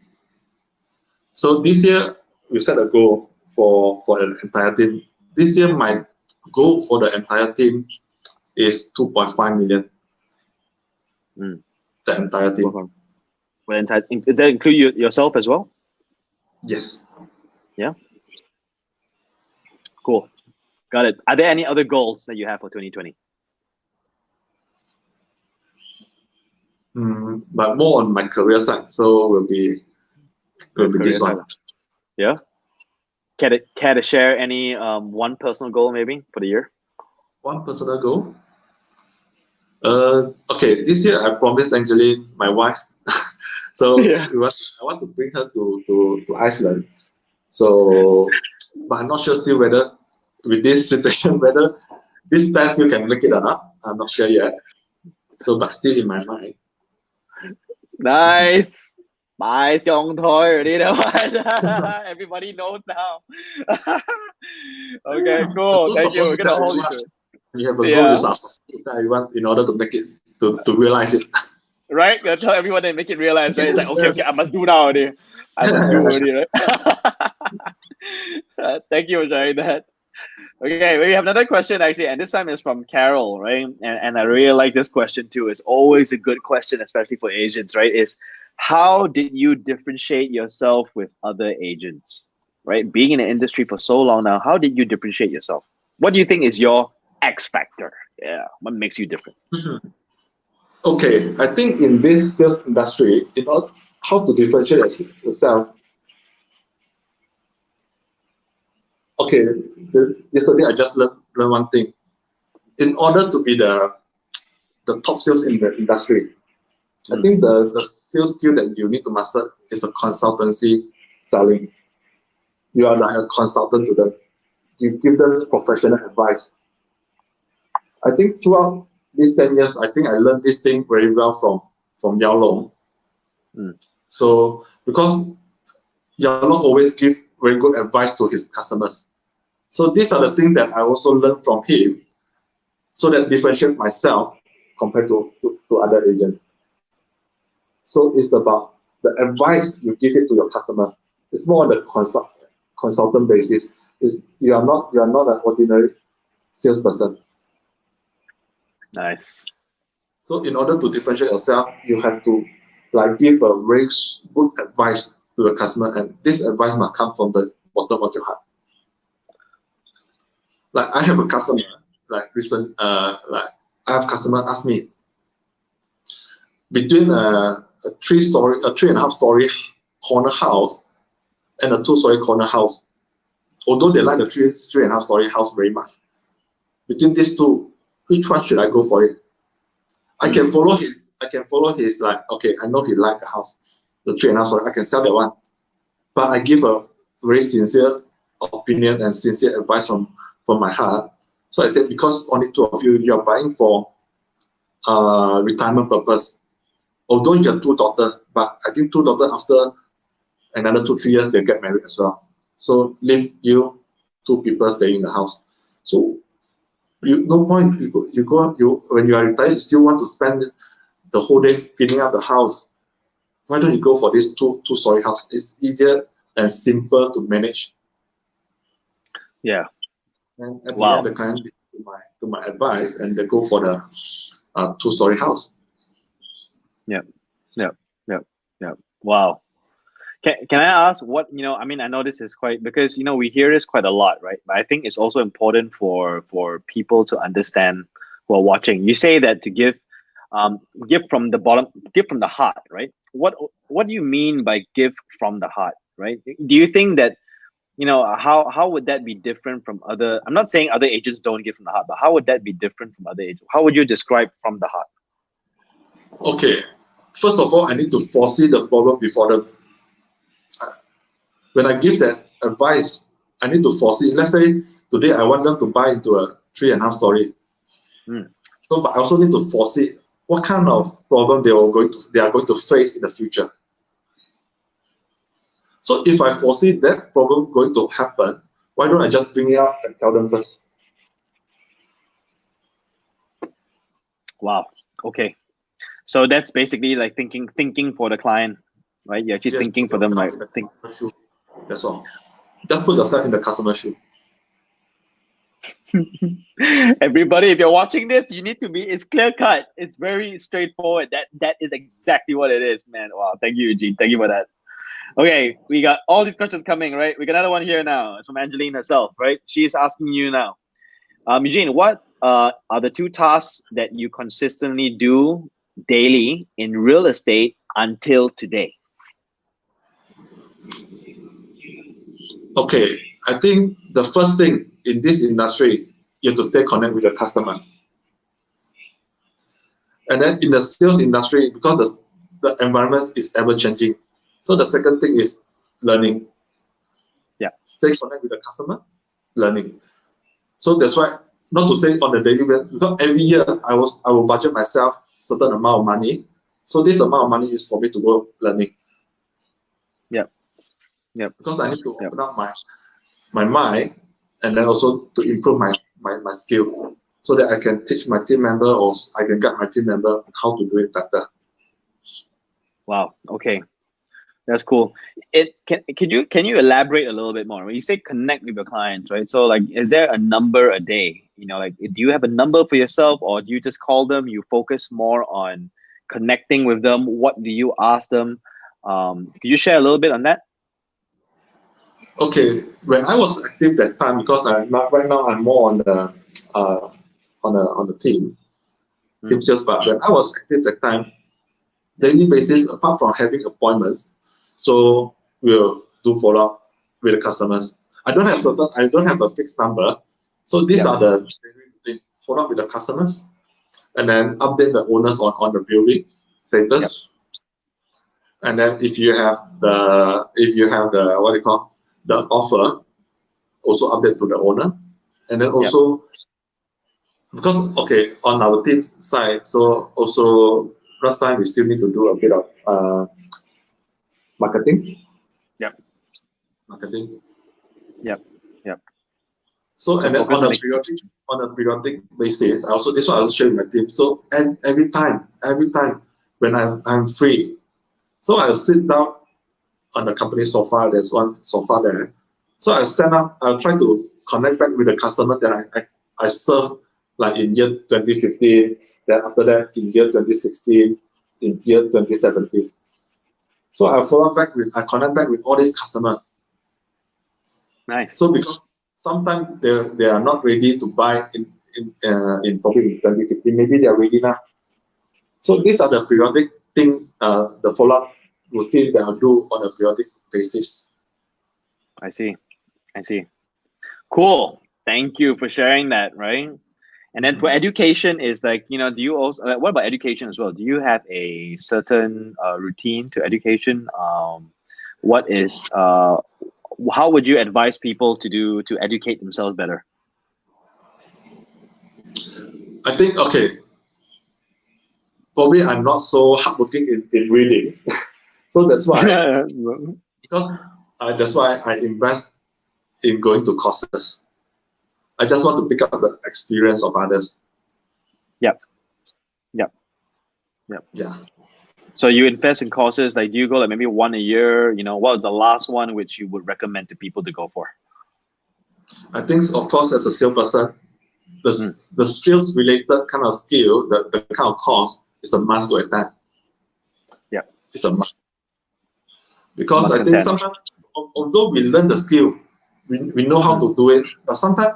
Speaker 2: So this year, we set a goal for the entire team. This year, my goal for the entire team is 2.5 million. The entire team.
Speaker 1: Does that include yourself as well?
Speaker 2: Yes.
Speaker 1: Yeah. Cool. Got it. Are there any other goals that you have for 2020?
Speaker 2: But more on my career side, so will be this one.
Speaker 1: Yeah. Care to share any one personal goal maybe for the year?
Speaker 2: One personal goal. Okay, this year I promised Angeline, my wife. So I want to bring her to Iceland. So, but I'm not sure still whether with this situation whether this time still can make it or not. I'm not sure yet. So, but still in my mind.
Speaker 1: Nice. Nice, Yong Toy. Everybody knows now. Okay, cool. Thank you. We're gonna hold you to it.
Speaker 2: You have a goal is everyone in order to make it to realize it.
Speaker 1: Right? You'll tell everyone and make it realize, right? It's like, okay, I must do now already. I must do already, right? Thank you for sharing that. Okay, we have another question actually, and this time is from Carol, right? And I really like this question too. It's always a good question, especially for agents, right? Is how did you differentiate yourself with other agents, right? Being in the industry for so long now, how did you differentiate yourself? What do you think is your X factor? Yeah, what makes you different?
Speaker 2: Okay, I think in this sales industry, how to differentiate yourself. Okay, yesterday I just learned one thing. In order to be the top sales in the industry, I think the sales skill that you need to master is a consultancy selling. You are like a consultant to them. You give them professional advice. I think throughout these 10 years, I think I learned this thing very well from Yao Long. So because Yao Long always give very good advice to his customers. So these are the things that I also learned from him, so that differentiate myself compared to other agents. So it's about the advice you give it to your customer. It's more on the consultant basis. You are not an ordinary salesperson.
Speaker 1: Nice.
Speaker 2: So in order to differentiate yourself, you have to give a very good advice to the customer, and this advice must come from the bottom of your heart. Like I have a customer, I have customer ask me, between a 3.5 story corner house and a 2-story corner house, although they like the 3.5 story house very much, between these two, which one should I go for it? I can follow his like, okay, I know he like the house, the 3.5 story, I can sell that one. But I give a very sincere opinion and sincere advice from my heart. So I said, because only two of you are buying for retirement purpose. Although you have 2 daughters, but I think 2 daughters after another 2-3 years they get married as well. So leave you 2 people staying in the house. So no point when you are retired, you still want to spend the whole day cleaning up the house. Why don't you go for this 2-story house? It's easier and simple to manage.
Speaker 1: Yeah.
Speaker 2: And at the end, the client to my advice, and they go for the 2-story house.
Speaker 1: Yeah. Wow. Can I ask what, I mean, I know this is quite, because, we hear this quite a lot, right? But I think it's also important for people to understand who are watching. You say that to give from the bottom, give from the heart, right? What do you mean by give from the heart, right? Do you think that, how would that be different from other, I'm not saying other agents don't give from the heart, but how would that be different from other agents? How would you describe from the heart?
Speaker 2: Okay. First of all, I need to foresee the problem before the. When I give that advice, I need to foresee. Let's say today I want them to buy into a 3.5 story. So, but I also need to foresee what kind of problem they are going to face in the future. So if I foresee that problem going to happen, why don't I just bring it up and tell them first?
Speaker 1: Wow. Okay. So that's basically like thinking for the client, right? You're actually thinking for them, right?
Speaker 2: That's all. Just put yourself in the customer's shoe.
Speaker 1: Everybody, if you're watching this, you need to be, it's clear cut. It's very straightforward. That is exactly what it is, man. Wow. Thank you, Eugene. Thank you for that. Okay, we got all these questions coming, right? We got another one here now. It's from Angeline herself, right? She's asking you now. Eugene, what are the 2 tasks that you consistently do daily in real estate until today?
Speaker 2: Okay, I think the first thing in this industry, you have to stay connected with the customer. And then in the sales industry, because the environment is ever changing. So the second thing is learning.
Speaker 1: Yeah.
Speaker 2: Stay connected with the customer, learning. So that's why, not to say on the daily basis, because every year I will budget myself certain amount of money. So this amount of money is for me to go learning.
Speaker 1: Yep. Yep.
Speaker 2: Because I need to open up my mind, and then also to improve my skill, so that I can teach my team member, or I can guide my team member how to do it better.
Speaker 1: Wow. Okay. That's cool. Can you elaborate a little bit more? When you say connect with your clients, right? So like, is there a number a day? You know, like, do you have a number for yourself, or do you just call them? You focus more on connecting with them. What do you ask them? Could you share a little bit on that?
Speaker 2: Okay, when I was active that time, because right now I'm more on the team sales, but when I was active that time, daily basis, apart from having appointments, so we'll do follow up with the customers. I don't have a fixed number, so these are the follow up with the customers, and then update the owners on the building status. And then if you have the what do you call the offer, also update to the owner. And then also, because okay, on our team side, so also last time we still need to do a bit of marketing. Marketing. So and then on a periodic basis, also this one I will share with my team. So and every time when I'm free, so I'll sit down on the company sofa. There's one sofa there. So I'll try to connect back with the customer that I served, like in year 2015, then after that in year 2016, in year 2017. So I connect back with all these customers.
Speaker 1: Nice.
Speaker 2: So because sometimes they are not ready to buy in probably in 2015, maybe they are ready now. So these are the periodic thing, the follow-up routine that I'll do on a periodic basis.
Speaker 1: I see. Cool. Thank you for sharing that, right? And then for education is like, you know, do you also, what about education as well? Do you have a certain routine to education? What is, how would you advise people to educate themselves better?
Speaker 2: I think, okay, probably I'm not so hardworking in reading. So that's why, that's why I invest in going to courses. I just want to pick up the experience of others.
Speaker 1: Yep. So you invest in courses, like do you go like maybe one a year? You know, what was the last one which you would recommend to people to go for?
Speaker 2: I think, of course, as a salesperson, the skills related kind of skill, the kind of course is a must to attend.
Speaker 1: Yeah,
Speaker 2: it's a must. Because I think sometimes, although we learn the skill, we know how to do it, but sometimes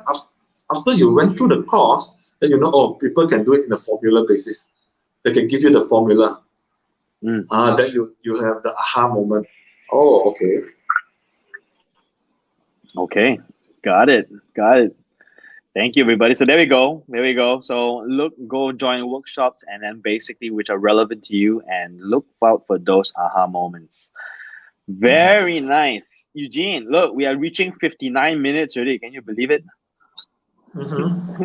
Speaker 2: after you went through the course, then you know, oh, people can do it in a formula basis. They can give you the formula. Then you have the aha moment. Oh, okay.
Speaker 1: Okay, got it. Thank you, everybody. So there we go. So go join workshops, and then basically which are relevant to you, and look out for those aha moments. Very nice, Eugene. Look, we are reaching 59 minutes already. Can you believe it?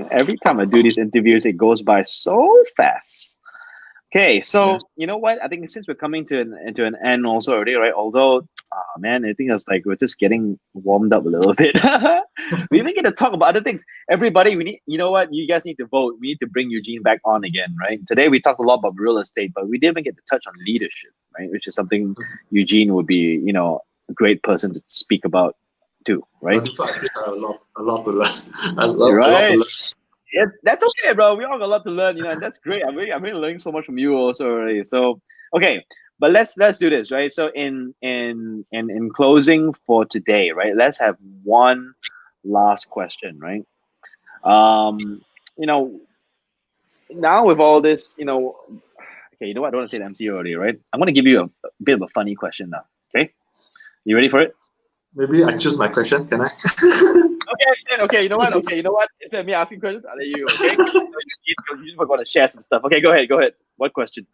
Speaker 1: Every time I do these interviews, it goes by so fast. Okay, so you know what? I think since we're coming to an end also already, right? Although, man, I think it's like we're just getting warmed up a little bit. We even get to talk about other things. Everybody, we need, you know what? You guys need to vote. We need to bring Eugene back on again, right? Today we talked a lot about real estate, but we didn't even get to touch on leadership, right? Which is something Eugene would be, you know, a great person to speak about too, right?
Speaker 2: So I think I have a lot to learn. A lot to learn.
Speaker 1: Yeah, that's okay, bro. We all got a lot to learn, and that's great. I'm really learning so much from you also already. So okay, but let's do this, right? So in closing for today, right? Let's have one last question, right? You know, now with all this, okay, you know what? I don't want to say the MC earlier, right? I'm going to give you a bit of a funny question now. Okay, you ready for it?
Speaker 2: Maybe I choose my question. Can I?
Speaker 1: Okay. You know what? Instead of me asking questions, I'll let you. Okay, you just want to share some stuff. Okay, go ahead. What question?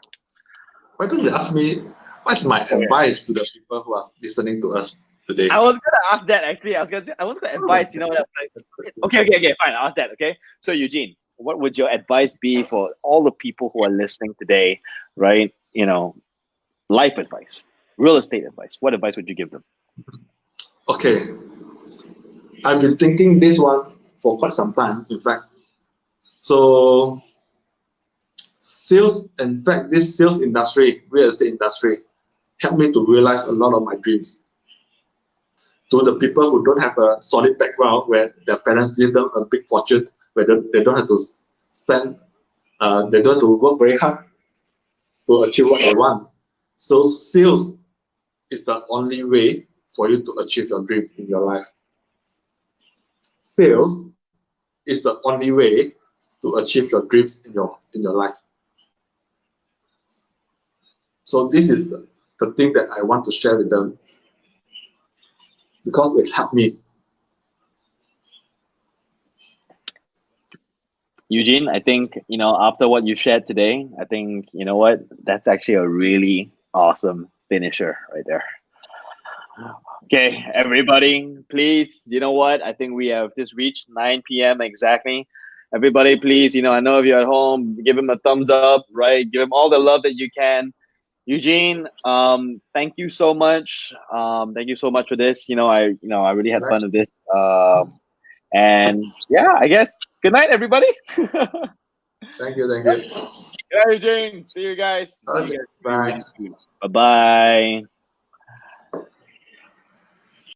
Speaker 2: Why don't you ask me? What's my advice to the people who are listening to us today?
Speaker 1: I was gonna ask that actually. I was gonna advise. You know what? Okay. Fine. I'll ask that. Okay. So Eugene, what would your advice be for all the people who are listening today? Right? Life advice, real estate advice. What advice would you give them?
Speaker 2: Okay. I've been thinking this one for quite some time, in fact. So sales, in fact, this sales industry, real estate industry, helped me to realize a lot of my dreams. To the people who don't have a solid background, where their parents give them a big fortune, where they don't have to spend, they don't have to work very hard to achieve what they want. So sales is the only way for you to achieve your dream in your life. Sales is the only way to achieve your dreams in your life. So this is the thing that I want to share with them, because it helped me.
Speaker 1: Eugene, I think, after what you shared today, I think, you know what, that's actually a really awesome finisher right there. Okay, everybody, please, you know what, I think we have just reached 9 p.m. exactly. Everybody, please, I know if you're at home, give him a thumbs up, right? Give him all the love that you can. Eugene, thank you so much. Thank you so much for this. I really had fun with this. And yeah, I guess good night, everybody.
Speaker 2: Thank you.
Speaker 1: Yeah, Eugene. See you guys.
Speaker 2: Okay, bye.
Speaker 1: Bye-bye.